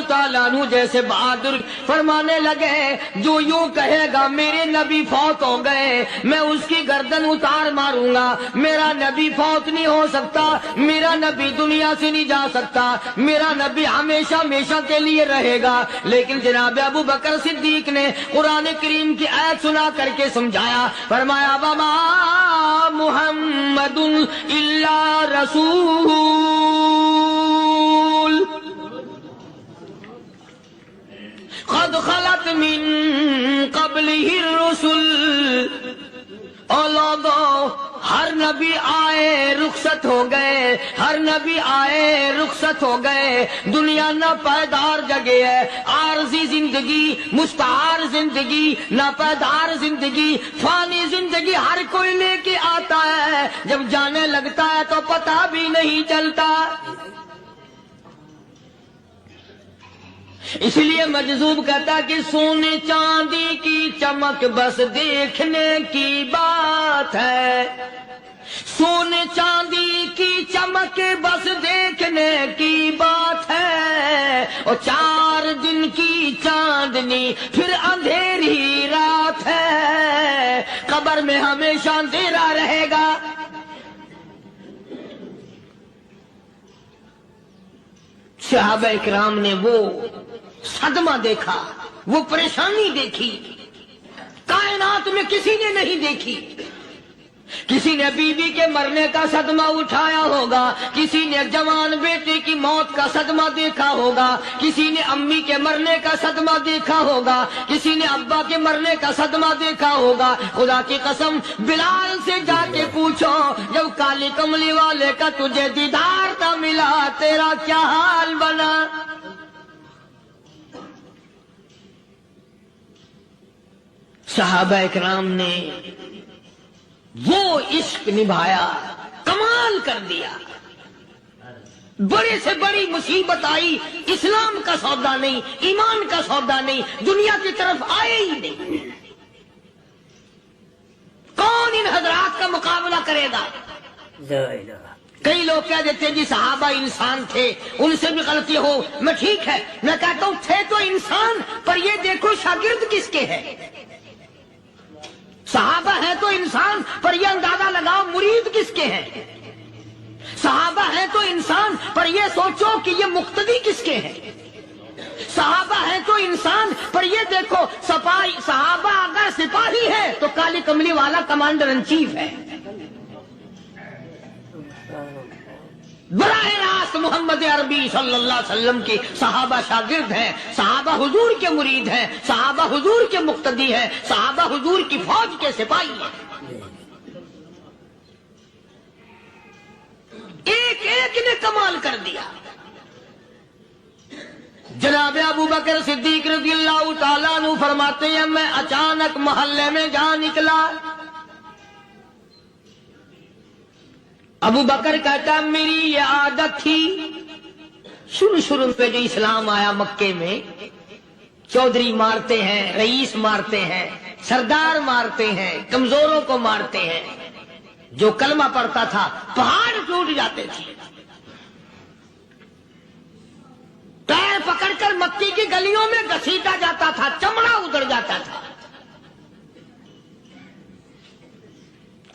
تعالیٰ عنہ جیسے بہادر فرمانے لگے جو یوں کہے گا میرے نبی فوت ہو گئے میں اس کی گردن اتار ماروں گا، میرا نبی فوت نہیں ہو سکتا، میرا نبی دنیا سے نہیں جا سکتا، میرا نبی ہمیشہ ہمیشہ کے لیے رہے گا۔ لیکن جناب ابو بکر صدیق نے قرآن کریم کی آیت سنا کر کے سمجھایا، فرمایا وما محمد الا رسول قد خلت من قبلہ الرسل، اولادو ہر نبی آئے رخصت ہو گئے، ہر نبی آئے رخصت ہو گئے، دنیا نہ پائیدار جگہ ہے، عارضی زندگی، مستعار زندگی، نہ پائیدار زندگی، فانی زندگی ہر کوئی لے کے آتا ہے، جب جانے لگتا ہے تو پتہ بھی نہیں چلتا۔ اس لیے مجذوب کہتا کہ سونے چاندی کی چمک بس دیکھنے کی بات ہے، سونے چاندی کی چمک بس دیکھنے کی بات ہے، اور 4 دن کی چاندنی پھر اندھیری رات ہے، قبر میں ہمیشہ اندھیرا رہے گا۔ صحابہ اکرام نے وہ صدمہ دیکھا، وہ پریشانی دیکھی، کائنات میں کسی نے نہیں دیکھی۔ کسی نے بیوی کے مرنے کا صدمہ اٹھایا ہوگا، کسی نے جوان بیٹے کی موت کا صدمہ دیکھا ہوگا، کسی نے امی کے مرنے کا صدمہ دیکھا ہوگا، کسی نے ابا کے مرنے کا صدمہ دیکھا ہوگا۔ خدا کی قسم بلال سے جا کے پوچھو جب کالی کملی والے کا تجھے دیدار نہ ملا تیرا کیا حال بنا۔ صحابہ اکرام نے وہ عشق نبھایا، کمال کر دیا۔ بڑے سے بڑی مصیبت آئی، اسلام کا سودا نہیں، ایمان کا سودا نہیں، دنیا کی طرف آئے ہی نہیں۔ کون ان حضرات کا مقابلہ کرے گا؟ کئی لوگ کہہ دیتے جی صحابہ انسان تھے، ان سے بھی غلطی ہو، میں ٹھیک ہے، میں کہتا ہوں تھے تو انسان، پر یہ دیکھو شاگرد کس کے ہے۔ صحابہ ہیں تو انسان، پر یہ اندازہ لگاؤ مرید کس کے ہیں۔ صحابہ ہیں تو انسان، پر یہ سوچو کہ یہ مقتدی کس کے ہیں۔ صحابہ ہیں تو انسان، پر یہ دیکھو صحابہ اگر سپاہی ہے تو کالی کملی والا کمانڈر ان چیف ہے۔ براہ راست محمد عربی صلی اللہ علیہ وسلم کی صحابہ شاگرد ہیں، صحابہ حضور کے مرید ہیں، صحابہ حضور کے مقتدی ہیں، صحابہ حضور کی فوج کے سپاہی ہیں۔ ایک ایک نے کمال کر دیا۔ جناب ابو بکر صدیق رضی اللہ تعالیٰ عنہ فرماتے ہیں میں اچانک محلے میں جا نکلا۔ ابو بکر کہتا میری یہ عادت تھی، شروع میں جو اسلام آیا مکے میں، چودھری مارتے ہیں، رئیس مارتے ہیں، سردار مارتے ہیں، کمزوروں کو مارتے ہیں، جو کلمہ پڑھتا تھا پہاڑ ٹوٹ جاتے تھے، پیر پکڑ کر مکی کی گلیوں میں گھسیٹا جاتا تھا، چمڑا ادھڑ جاتا تھا۔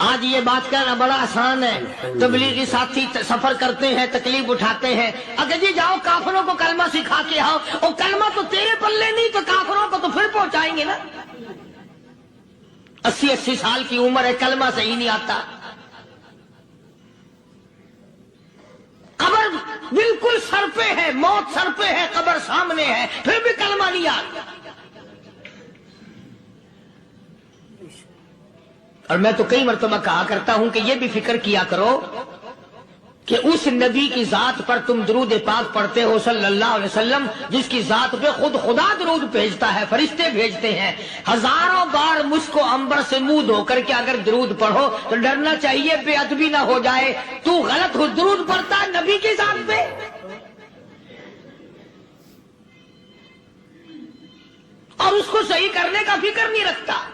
آج یہ بات کہنا بڑا آسان ہے، تبلیغی ساتھی سفر کرتے ہیں، تکلیف اٹھاتے ہیں، اگر جی جاؤ کافروں کو کلمہ سکھا کے آؤ، اور کلمہ تو تیرے پلے نہیں تو کافروں کو تو پھر پہنچائیں گے نا۔ 80 سال کی عمر ہے، کلمہ صحیح نہیں آتا، قبر بالکل سر پہ ہے، موت سر پہ ہے، قبر سامنے ہے، پھر بھی کلمہ نہیں آتا۔ اور میں تو کئی مرتبہ کہا کرتا ہوں کہ یہ بھی فکر کیا کرو کہ اس نبی کی ذات پر تم درود پاک پڑھتے ہو صلی اللہ علیہ وسلم، جس کی ذات پہ خود خدا درود بھیجتا ہے، فرشتے بھیجتے ہیں، ہزاروں بار مجھ کو عنبر سے منہ دھو کر کے اگر درود پڑھو تو ڈرنا چاہیے بے ادبی نہ ہو جائے، تو غلط ہو درود پڑھتا ہے نبی کی ذات پہ۔ اور اس کو صحیح کرنے کا فکر نہیں رکھتا۔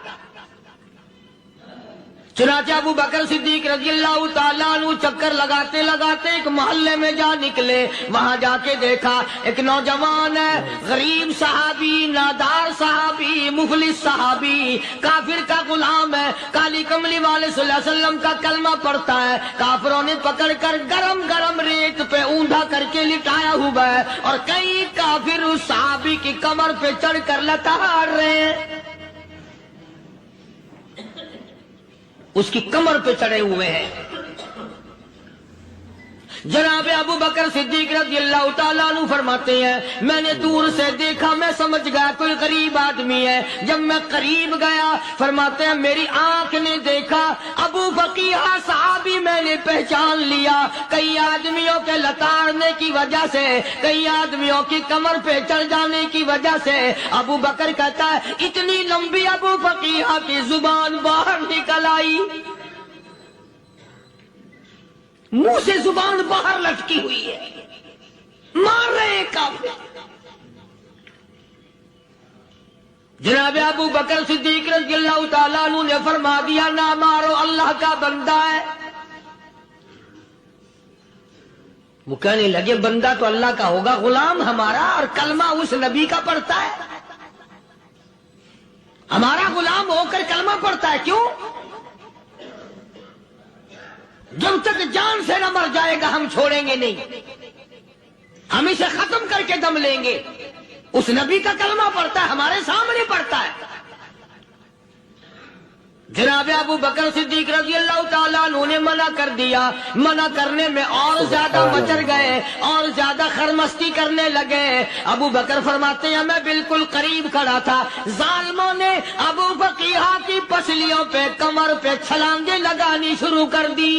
چنانچہ ابو بکر صدیق رضی اللہ تعالیٰ عنہ چکر لگاتے لگاتے ایک محلے میں جا نکلے. وہاں جا کے دیکھا ایک نوجوان ہے، غریب صحابی، نادار صحابی، مفلس صحابی، کافر کا غلام ہے، کالی کملی والے صلی اللہ علیہ وسلم کا کلمہ پڑھتا ہے. کافروں نے پکڑ کر گرم گرم ریت پہ اوندا کر کے لٹایا ہوا ہے اور کئی کافر اس صحابی کی کمر پہ چڑھ کر لتاڑ رہے ہیں، اس کی کمر پہ چڑھے ہوئے ہیں. جناب ابو بکر صدیق رضی اللہ تعالیٰ عنہ فرماتے ہیں میں نے دور سے دیکھا، میں سمجھ گیا کوئی غریب آدمی ہے. جب میں قریب گیا فرماتے ہیں میری آنکھ نے دیکھا ابو فقیہ صحابی، میں نے پہچان لیا. کئی آدمیوں کے لتاڑنے کی وجہ سے، کئی آدمیوں کی کمر پہ چڑھ جانے کی وجہ سے ابو بکر کہتا ہے اتنی لمبی ابو فقیہ کی زبان باہر نکل آئی، منہ سے زبان باہر لٹکی ہوئی ہے، مار رہے ہیں کافر. جناب ابو بکر صدیق رضی اللہ تعالیٰ عنہ نے فرما دیا نہ مارو، اللہ کا بندہ ہے. وہ کہنے لگے بندہ تو اللہ کا ہوگا، غلام ہمارا اور کلمہ اس نبی کا پڑھتا ہے، ہمارا غلام ہو کر کلمہ پڑھتا ہے، کیوں؟ جب تک جان سے نہ مر جائے گا ہم چھوڑیں گے نہیں، ہم اسے ختم کر کے دم لیں گے. اس نبی کا کلمہ پڑھتا ہے، ہمارے سامنے پڑھتا ہے. جناب ابو بکر صدیق رضی اللہ تعالیٰ عنہ نے منع کر دیا. منع کرنے میں اور زیادہ مچر گئے اور زیادہ خرمستی کرنے لگے. ابو بکر فرماتے ہیں میں بالکل قریب کھڑا تھا، ظالموں نے ابو فقیہ کی پسلیوں پہ کمر پہ چھلانگیں لگانی شروع کر دی.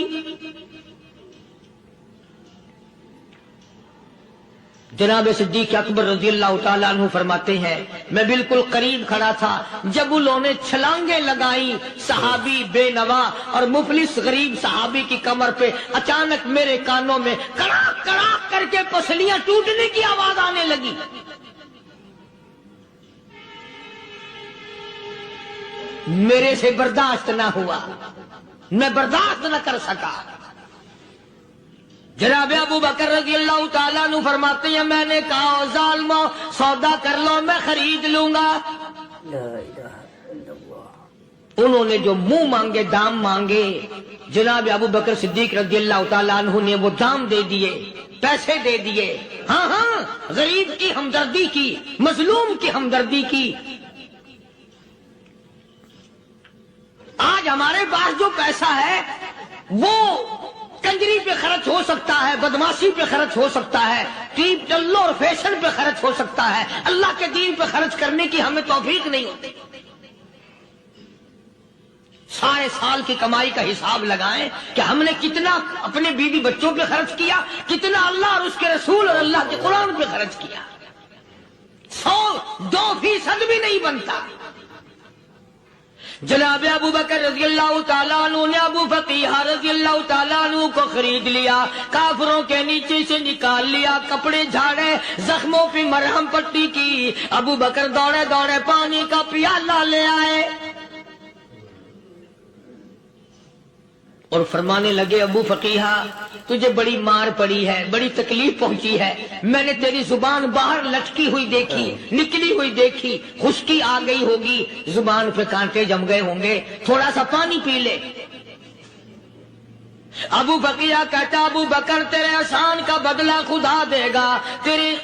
جناب صدیق اکبر رضی اللہ تعالیٰ عنہ فرماتے ہیں میں بالکل قریب کھڑا تھا جب انہوں نے چھلانگیں لگائی صحابی بے نوا اور مفلس غریب صحابی کی کمر پہ. اچانک میرے کانوں میں کڑاک کڑاک کر کے پسلیاں ٹوٹنے کی آواز آنے لگی. میرے سے برداشت نہ ہوا، میں برداشت نہ کر سکا. جناب ابو بکر رضی اللہ تعالیٰ عنہ فرماتے ہیں میں نے کہا ظالمو سودا کر لو، میں خرید لوں گا. انہوں نے جو منہ مانگے دام مانگے، جناب ابو بکر صدیق رضی اللہ تعالیٰ عنہ نے وہ دام دے دیے، پیسے دے دیے. ہاں غریب کی ہمدردی کی، مظلوم کی ہمدردی کی. آج ہمارے پاس جو پیسہ ہے وہ کنجری پہ خرچ ہو سکتا ہے، بدماشی پہ خرچ ہو سکتا ہے، ٹیپ ٹلو اور فیشن پہ خرچ ہو سکتا ہے، اللہ کے دین پہ خرچ کرنے کی ہمیں توفیق نہیں ہوتی. سارے سال کی کمائی کا حساب لگائیں کہ ہم نے کتنا اپنے بیوی بچوں پہ خرچ کیا، کتنا اللہ اور اس کے رسول اور اللہ کے قرآن پہ خرچ کیا. 100-2% بھی نہیں بنتا. جناب ابو بکر رضی اللہ تعالیٰ عنہ نے ابو فقیہ رضی اللہ تعالیٰ عنہ کو خرید لیا، کافروں کے نیچے سے نکال لیا، کپڑے جھاڑے، زخموں پہ مرہم پٹی کی. ابو بکر دوڑے دوڑے پانی کا پیالہ لے آئے اور فرمانے لگے ابو فقیہ تجھے بڑی مار پڑی ہے، بڑی تکلیف پہنچی ہے، میں نے تیری زبان باہر لٹکی ہوئی دیکھی، نکلی ہوئی دیکھی، خشکی آ گئی ہوگی، زبان پہ کانٹے جم گئے ہوں گے، تھوڑا سا پانی پی لے. ابو فقیہ کہتا ابو بکر تیرے احسان کا بدلہ خدا دے گا، تیری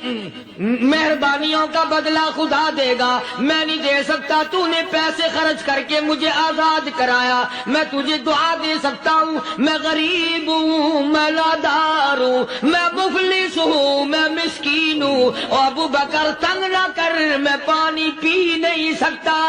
مہربانیوں کا بدلہ خدا دے گا. میں نہیں دے سکتا، تو نے پیسے خرچ کر کے مجھے آزاد کرایا، میں تجھے دعا دے سکتا ہوں. میں غریب ہوں، میں نادار ہوں، میں مفلس ہوں، میں مسکین ہوں، اور ابو بکر تنگ نہ کر، میں پانی پی نہیں سکتا.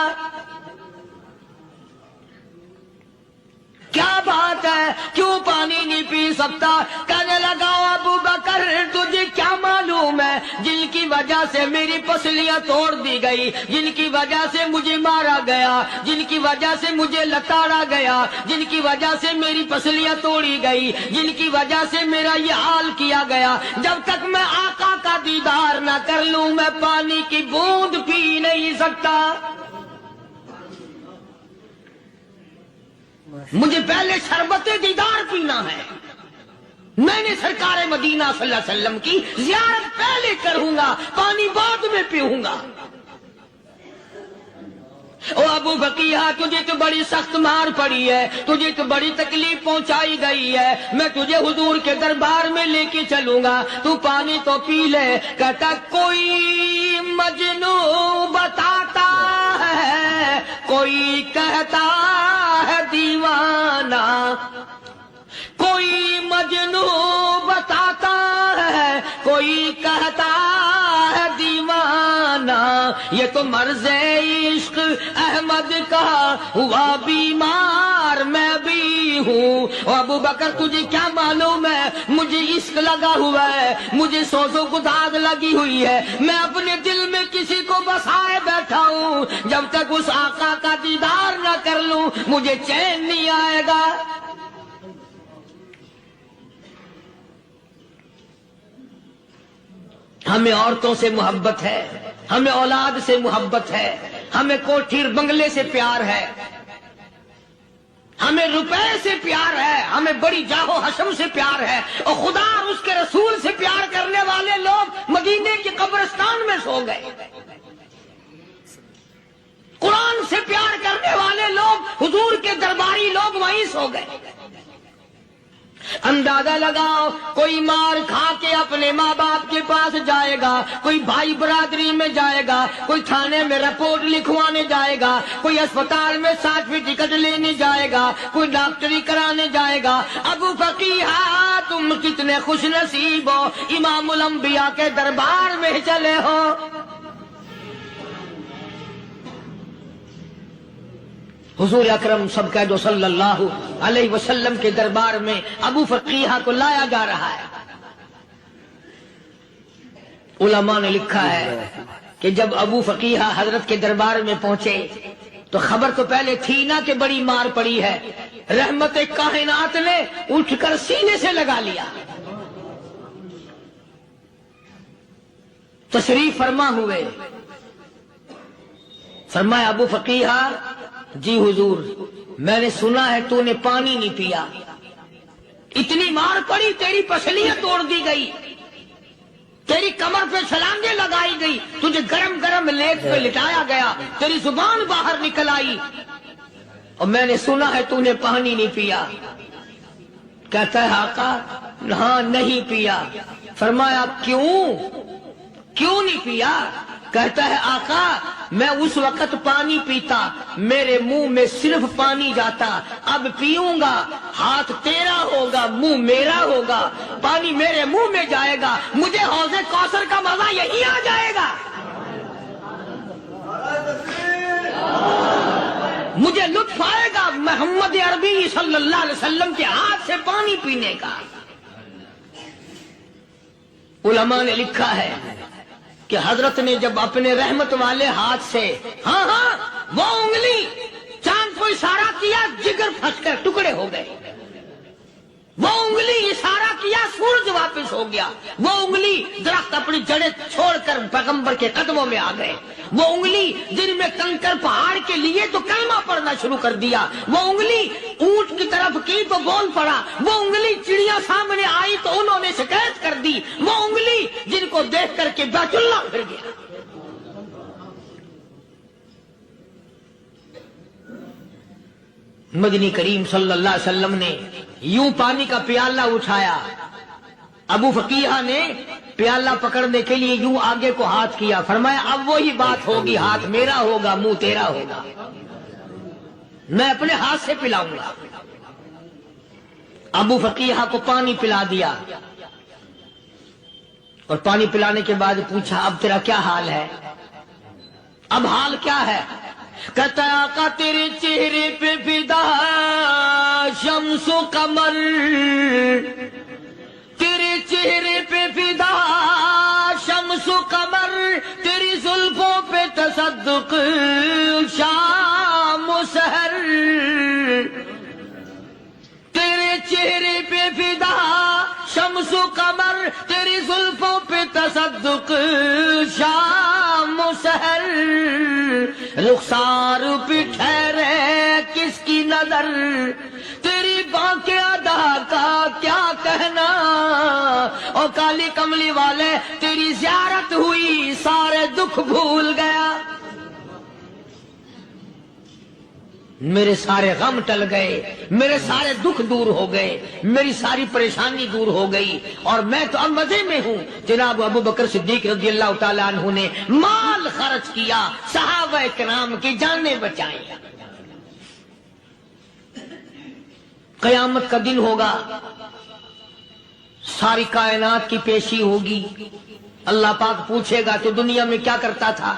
کیا بات ہے، کیوں پانی نہیں پی سکتا؟ کہنے لگا ابو بکر تجھے کیا معلوم ہے جن کی وجہ سے میری پسلیاں توڑ دی گئی، جن کی وجہ سے مجھے مارا گیا، جن کی وجہ سے مجھے لتاڑا گیا، جن کی وجہ سے میری پسلیاں توڑی گئی، جن کی وجہ سے میرا یہ حال کیا گیا، جب تک میں آقا کا دیدار نہ کر لوں میں پانی کی بوند پی نہیں سکتا. مجھے پہلے شربت دیدار پینا ہے. میں نے سرکار مدینہ صلی اللہ علیہ وسلم کی زیارت پہلے کروں گا, پانی بعد میں پیوں گا. او ابو بقیہ, تجھے تو بڑی سخت مار پڑی ہے, تجھے تو بڑی تکلیف پہنچائی گئی ہے, میں تجھے حضور کے دربار میں لے کے چلوں گا, تو پانی تو پی لے. کہتا کوئی مجنون بتاتا ہے, کوئی کہتا ہے دیوانہ, کوئی مجنون بتاتا ہے, کوئی کہتا ہے دیوانہ. یہ تو مرض عشق احمد کا ہوا بیمار میں بھی ہوں. ابو بکر تجھے کیا معلوم ہے, مجھے عشق لگا ہوا ہے, مجھے سوز و گداز لگی ہوئی ہے, میں اپنے دل میں کسی کو بسائے بیٹھا ہوں. جب تک اس آقا کا دیدار نہ کر لوں مجھے چین نہیں آئے گا. ہمیں عورتوں سے محبت ہے, ہمیں اولاد سے محبت ہے, ہمیں کوٹھی بنگلے سے پیار ہے, ہمیں روپے سے پیار ہے, ہمیں بڑی جاہ و حشم سے پیار ہے, اور خدا اور اس کے رسول سے پیار کرنے والے لوگ مدینے کے قبرستان میں سو گئے. قرآن سے پیار کرنے والے لوگ, حضور کے درباری لوگ وہیں سو گئے. اندازہ لگاؤ, کوئی مار کھا کے اپنے ماں باپ کے پاس جائے گا, کوئی بھائی برادری میں جائے گا, کوئی تھانے میں رپورٹ لکھوانے جائے گا, کوئی اسپتال میں سرٹیفکیٹ لینے جائے گا, کوئی ڈاکٹری کرانے جائے گا. ابو فقیہ تم کتنے خوش نصیب ہو, امام الانبیاء کے دربار میں چلے ہو. حضور اکرم سب کا جو صلی اللہ علیہ وسلم کے دربار میں ابو فقیہ کو لایا جا رہا ہے. علماء نے لکھا ہے کہ جب ابو فقیہ حضرت کے دربار میں پہنچے تو خبر تو پہلے تھی نا کہ بڑی مار پڑی ہے. رحمت کائنات نے اٹھ کر سینے سے لگا لیا. تشریف فرما ہوئے, فرمایا ابو فقیہ, جی حضور, میں نے سنا ہے تو نے پانی نہیں پیا, اتنی مار پڑی, تیری پسلیاں توڑ دی گئی, تیری کمر پہ چھلانگیں لگائی گئی, تجھے گرم گرم لیپ پہ لٹایا گیا, تیری زبان باہر نکل آئی, اور میں نے سنا ہے تو نے پانی نہیں پیا. کہتا ہے آقا ہاں نہیں پیا. فرمایا کیوں نہیں پیا؟ کہتا ہے آقا میں اس وقت پانی پیتا, میرے منہ میں صرف پانی جاتا, اب پیوں گا ہاتھ تیرا ہوگا, منہ میرا ہوگا, پانی میرے منہ میں جائے گا, مجھے حوض کوثر کا مزہ یہی آ جائے گا, مجھے لطف آئے گا محمد عربی صلی اللہ علیہ وسلم کے ہاتھ سے پانی پینے کا. علماء نے لکھا ہے کہ حضرت نے جب اپنے رحمت والے ہاتھ سے وہ انگلی چاند کو اشارہ کیا, جگر پھنس کر ٹکڑے ہو گئے. وہ انگلی اشارہ کیا, سورج واپس ہو گیا. وہ انگلی درخت اپنی جڑیں چھوڑ کر پیغمبر کے قدموں میں آ گئے. وہ انگلی جن میں کنکر پہاڑ کے لیے تو کلمہ پڑھنا شروع کر دیا. وہ انگلی اونٹ کی طرف کی تو بول پڑا. وہ انگلی چڑیا سامنے آئی تو انہوں نے شکایت کر دی. وہ انگلی جن کو دیکھ کر کے بیت اللہ پھر گیا. مدنی کریم صلی اللہ علیہ وسلم نے یوں پانی کا پیالہ اٹھایا, ابو فقیہ نے پیالہ پکڑنے کے لیے یوں آگے کو ہاتھ کیا, فرمایا اب وہی بات ہوگی, ہاتھ میرا ہوگا منہ تیرا ہوگا, میں اپنے ہاتھ سے پلاؤں گا. ابو فقیہ کو پانی پلا دیا, اور پانی پلانے کے بعد پوچھا اب تیرا کیا حال ہے, اب حال کیا ہے؟ کہتا آقا تیرے چہرے پہ فدا شمس و قمر, تیرے چہرے پہ فدا شمس و قمر, تیری زلفوں پہ تصدق شام و سحر, تیرے چہرے پہ فدا شمس و قمر, تیری زلفوں پہ تصدق شام و سحر, رخسار پہ ٹھہرے کس کی نظر، تیری بانکے ادا کا کیا کہنا، اور کالی کملی والے تیری زیارت ہوئی سارے دکھ بھول گیا، میرے سارے غم ٹل گئے، میرے سارے دکھ دور ہو گئے، میری ساری پریشانی دور ہو گئی، اور میں تو اب مزے میں ہوں۔ جناب ابو بکر صدیق رضی اللہ تعالیٰ عنہ نے مال خرچ کیا، صحابہ کرام کی جانیں بچائیں۔ قیامت کا دن ہوگا، ساری کائنات کی پیشی ہوگی، اللہ پاک پوچھے گا تو دنیا میں کیا کرتا تھا؟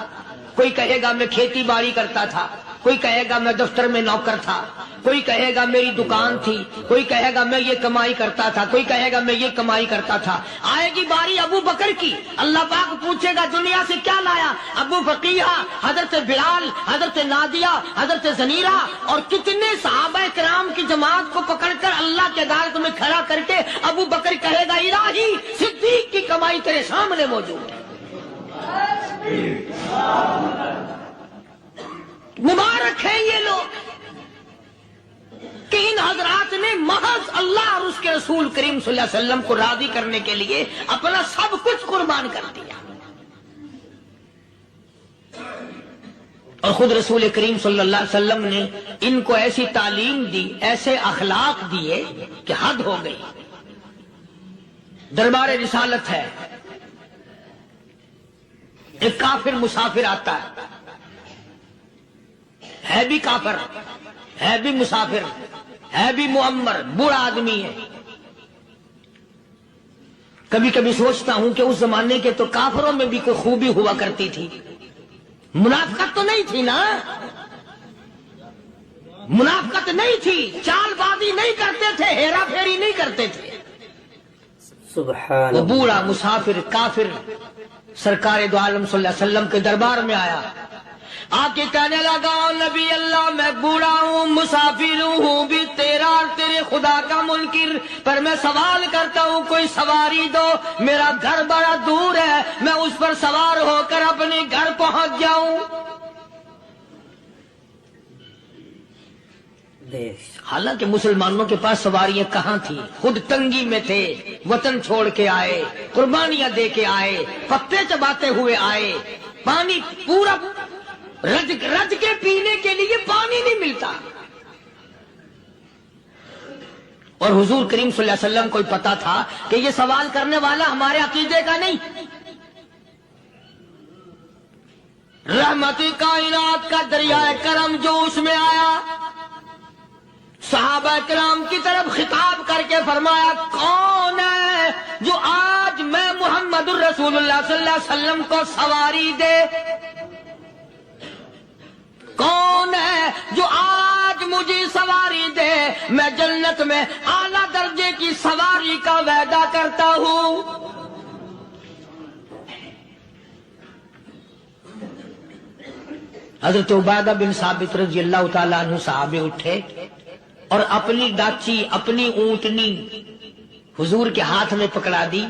کوئی کہے گا میں کھیتی باڑی کرتا تھا، کوئی کہے گا میں دفتر میں نوکر تھا، کوئی کہے گا میری دکان تھی، کوئی کہے گا میں یہ کمائی کرتا تھا، کوئی کہے گا میں یہ کمائی کرتا تھا۔ آئے گی باری ابو بکر کی، اللہ پاک پوچھے گا دنیا سے کیا لایا؟ ابو بقیہ، حضرت بلال، حضرت نادیہ، حضرت زنیرہ اور کتنے صحابہ کرام کی جماعت کو پکڑ کر اللہ کے عدالت میں کھڑا کر کے ابو بکر کہے گا الہی صدیق کی کمائی تیرے سامنے موجود ہے۔ مبارک ہیں یہ لوگ کہ ان حضرات نے محض اللہ اور اس کے رسول کریم صلی اللہ علیہ وسلم کو راضی کرنے کے لیے اپنا سب کچھ قربان کر دیا، اور خود رسول کریم صلی اللہ علیہ وسلم نے ان کو ایسی تعلیم دی، ایسے اخلاق دیے کہ حد ہو گئی۔ دربار رسالت ہے، ایک کافر مسافر آتا ہے بھی کافر، ہے بھی مسافر، ہے بھی معمر، بوڑھا آدمی ہے۔ کبھی کبھی سوچتا ہوں کہ اس زمانے کے تو کافروں میں بھی کوئی خوبی ہوا کرتی تھی، منافقت تو نہیں تھی نا، منافقت نہیں تھی، چال بازی نہیں کرتے تھے، ہیرا پھیری نہیں کرتے تھے۔ سبحان وہ بوڑھا مسافر کافر سرکار دو عالم صلی اللہ علیہ وسلم کے دربار میں آیا، آ کے کہنے لگا نبی اللہ میں بوڑھا ہوں، مسافر ہوں بھی تیرا اور تیرے خدا کا منکر، پر میں سوال کرتا ہوں کوئی سواری دو، میرا گھر بڑا دور ہے، میں اس پر سوار ہو کر اپنے گھر پہنچ جاؤں۔ حالانکہ مسلمانوں کے پاس سواریاں کہاں تھیں، خود تنگی میں تھے، وطن چھوڑ کے آئے، قربانیاں دے کے آئے، پتے چباتے ہوئے آئے، پانی پورا رج کے پینے کے لیے پانی نہیں ملتا، اور حضور کریم صلی اللہ علیہ وسلم کو پتا تھا کہ یہ سوال کرنے والا ہمارے عقیدے کا نہیں۔ رحمتی کائنات کا دریائے کرم جوش میں آیا، صحابہ کرام کی طرف خطاب کر کے فرمایا کون ہے جو آج میں محمد الرسول اللہ صلی اللہ علیہ وسلم کو سواری دے؟ کون ہے جو آج مجھے سواری دے؟ میں جنت میں اعلیٰ درجے کی سواری کا وعدہ کرتا ہوں۔ حضرت عبادہ بن ثابت رضی اللہ تعالیٰ عنہ صحابے اٹھے اور اپنی ڈاچی، اپنی اونٹنی حضور کے ہاتھ میں پکڑا دی،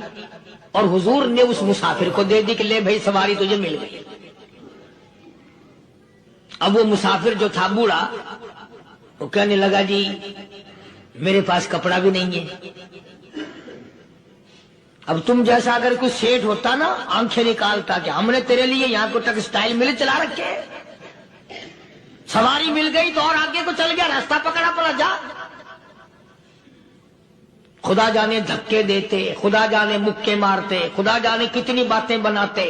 اور حضور نے اس مسافر کو دے دی کہ لے بھائی سواری تجھے مل گئی۔ اب وہ مسافر جو تھا بوڑھا، وہ کہنے لگا جی میرے پاس کپڑا بھی نہیں ہے، اب تم جیسا اگر کوئی سیٹ ہوتا نا آنکھیں نکالتا کہ ہم نے تیرے لیے یہاں کو ٹیکسٹائل مل چلا رکھے، سواری مل گئی تو اور آگے کو چل گیا، راستہ پکڑا پڑا جا۔ خدا جانے دھکے دیتے، خدا جانے مکے مارتے، خدا جانے کتنی باتیں بناتے۔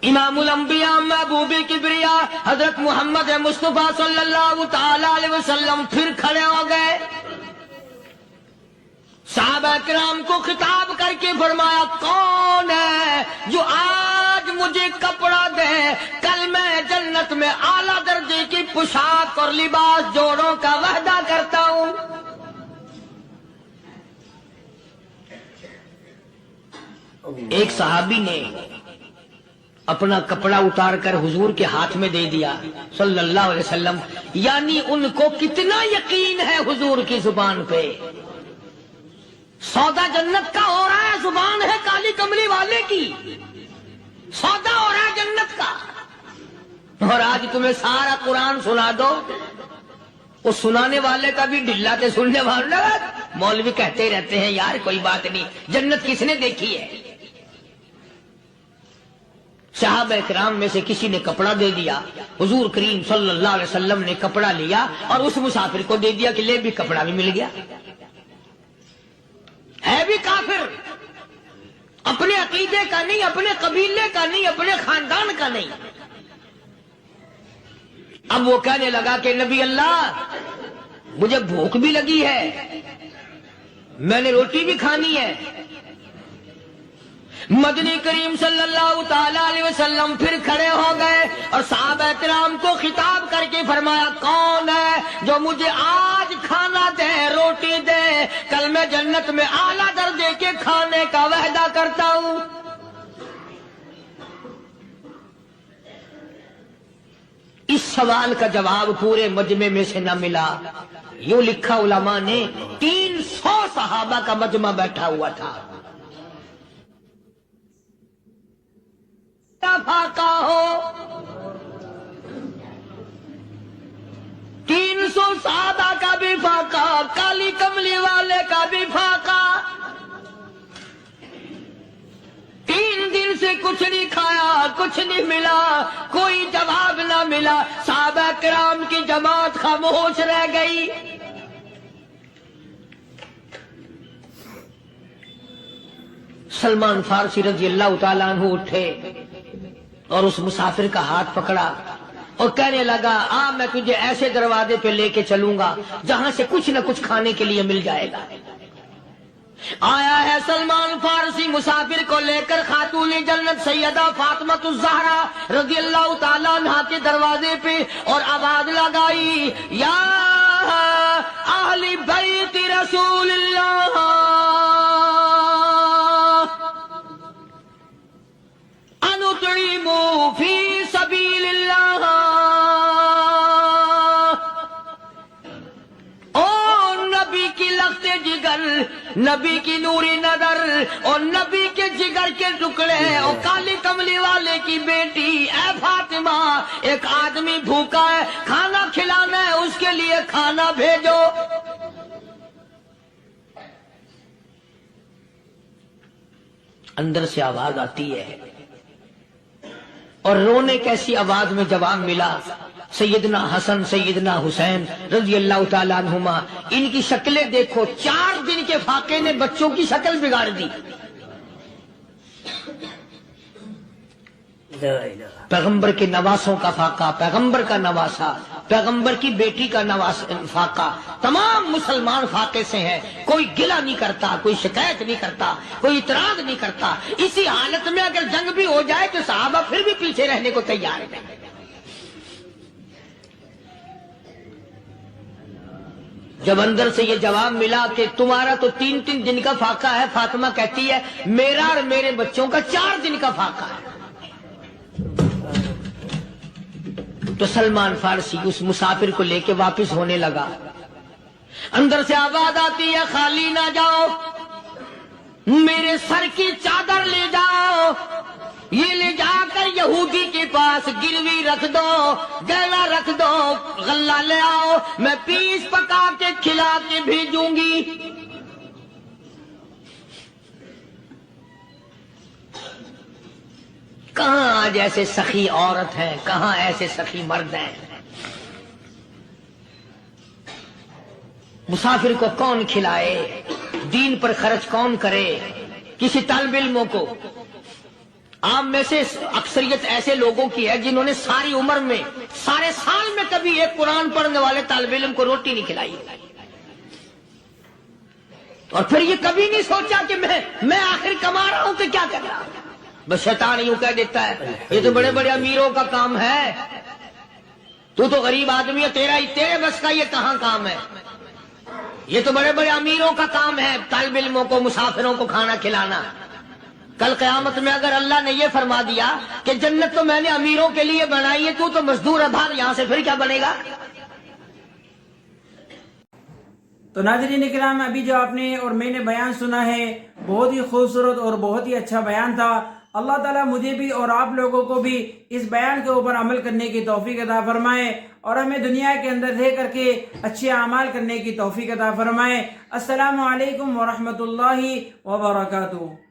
امام الانبیاء محبوب کبریا حضرت محمد مصطفیٰ صلی اللہ تعالی علیہ وسلم پھر کھڑے ہو گئے، صحابہ کرام کو خطاب کر کے فرمایا کون ہے جو آج مجھے کپڑا دے، کل میں جنت میں اعلیٰ درجے کی پوشاک اور لباس جوڑوں کا وعدہ کرتا ہوں۔ ایک صحابی نے اپنا کپڑا اتار کر حضور کے ہاتھ میں دے دیا صلی اللہ علیہ وسلم، یعنی ان کو کتنا یقین ہے حضور کی زبان پہ، سودا جنت کا ہو رہا ہے، زبان ہے کالی کملی والے کی، سودا ہو رہا ہے جنت کا۔ اور آج تمہیں سارا قرآن سنا دو، وہ سنانے والے کا بھی ڈھلا تے سننے والا مولوی کہتے رہتے ہیں یار کوئی بات نہیں، جنت کس نے دیکھی ہے؟ صحابہ کرام میں سے کسی نے کپڑا دے دیا، حضور کریم صلی اللہ علیہ وسلم نے کپڑا لیا اور اس مسافر کو دے دیا کہ لے بھی کپڑا بھی مل گیا، ہے بھی کافر، اپنے عقیدے کا نہیں، اپنے قبیلے کا نہیں، اپنے خاندان کا نہیں۔ اب وہ کہنے لگا کہ نبی اللہ مجھے بھوک بھی لگی ہے، میں نے روٹی بھی کھانی ہے۔ مدنی کریم صلی اللہ تعالی علیہ وسلم پھر کھڑے ہو گئے اور صحابہ کرام کو خطاب کر کے فرمایا کون ہے جو مجھے آج کھانا دے، روٹی دے، کل میں جنت میں اعلیٰ درجے کے کھانے کا وعدہ کرتا ہوں۔ اس سوال کا جواب پورے مجمع میں سے نہ ملا، یوں لکھا علماء نے 300 صحابہ کا مجمع بیٹھا ہوا تھا۔ فاقہ ہو 300 صحابہ کا بھی فاقہ، کالی کملی والے کا بھی فاقہ، 3 دن سے کچھ نہیں کھایا، کچھ نہیں ملا، کوئی جواب نہ ملا، صحابہ کرام کی جماعت خاموش رہ گئی۔ سلمان فارسی رضی اللہ تعالیٰ عنہ اٹھے اور اس مسافر کا ہاتھ پکڑا اور کہنے لگا میں تجھے ایسے دروازے پہ لے کے چلوں گا جہاں سے کچھ نہ کچھ کھانے کے لیے مل جائے گا۔ آیا ہے سلمان فارسی مسافر کو لے کر خاتون جنت سیدہ فاطمہ الزہرا رضی اللہ تعالیٰ عنہا کے دروازے پہ اور آواز لگائی یا اہل بیت رسول اللہ انطعموا فی سبیل اللہ، او نبی کی لخت جگر، نبی کی نوری نظر اور نبی کے جگر کے ٹکڑے اور کالی کملی والے کی بیٹی اے فاطمہ، ایک آدمی بھوکا ہے، کھانا کھلانا ہے، اس کے لیے کھانا بھیجو۔ اندر سے آواز آتی ہے اور رونے کیسی آواز میں جواب ملا، سیدنا حسن سیدنا حسین رضی اللہ تعالیٰ عنہما، ان کی شکلیں دیکھو، 4 دن کے فاقے نے بچوں کی شکل بگاڑ دی۔ پیغمبر کے نواسوں کا فاقہ، پیغمبر کا نواسا، پیغمبر کی بیٹی کا فاقہ، تمام مسلمان فاقے سے ہیں، کوئی گلہ نہیں کرتا، کوئی شکایت نہیں کرتا، کوئی اعتراض نہیں کرتا۔ اسی حالت میں اگر جنگ بھی ہو جائے تو صحابہ پھر بھی پیچھے رہنے کو تیار ہیں۔ جب اندر سے یہ جواب ملا کہ تمہارا تو 3 دن کا فاقہ ہے، فاطمہ کہتی ہے میرا اور میرے بچوں کا 4 دن کا فاقہ ہے، تو سلمان فارسی اس مسافر کو لے کے واپس ہونے لگا۔ اندر سے آواز آتی ہے خالی نہ جاؤ، میرے سر کی چادر لے جاؤ، یہ لے جا کر یہودی کے پاس گروی رکھ دو، گیلا رکھ دو، غلہ لے آؤ، میں پیس پکا کے کھلا کے بھیجوں گی۔ کہاں آج ایسے سخی عورت ہیں، کہاں ایسے سخی مرد ہیں؟ مسافر کو کون کھلائے، دین پر خرچ کون کرے؟ کسی طالب علموں کو، عام میں سے اکثریت ایسے لوگوں کی ہے جنہوں نے ساری عمر میں، سارے سال میں کبھی ایک قرآن پڑھنے والے طالب علم کو روٹی نہیں کھلائی، اور پھر یہ کبھی نہیں سوچا کہ میں آخر کما رہا ہوں کہ کیا کر رہا ہوں۔ بس شیطان یوں کہہ دیتا ہے یہ تو بڑے بڑے امیروں کا کام ہے، تو غریب آدمی ہے، تیرے بس کا یہ کہاں کام ہے؟ یہ تو بڑے بڑے امیروں کا کام ہے طالب علموں کو، مسافروں کو کھانا کھلانا۔ کل قیامت میں اگر اللہ نے یہ فرما دیا کہ جنت تو میں نے امیروں کے لیے بنائی ہے، تو مزدور ہے، بھاگ یہاں سے، پھر کیا بنے گا؟ تو ناظرین کرام، ابھی جو آپ نے اور میں نے بیان سنا ہے بہت ہی خوبصورت اور بہت ہی اچھا بیان تھا۔ اللہ تعالیٰ مجھے بھی اور آپ لوگوں کو بھی اس بیان کے اوپر عمل کرنے کی توفیق عطا فرمائے اور ہمیں دنیا کے اندر رہ کر کے اچھے اعمال کرنے کی توفیق عطا فرمائے۔ السلام علیکم ورحمۃ اللہ وبرکاتہ۔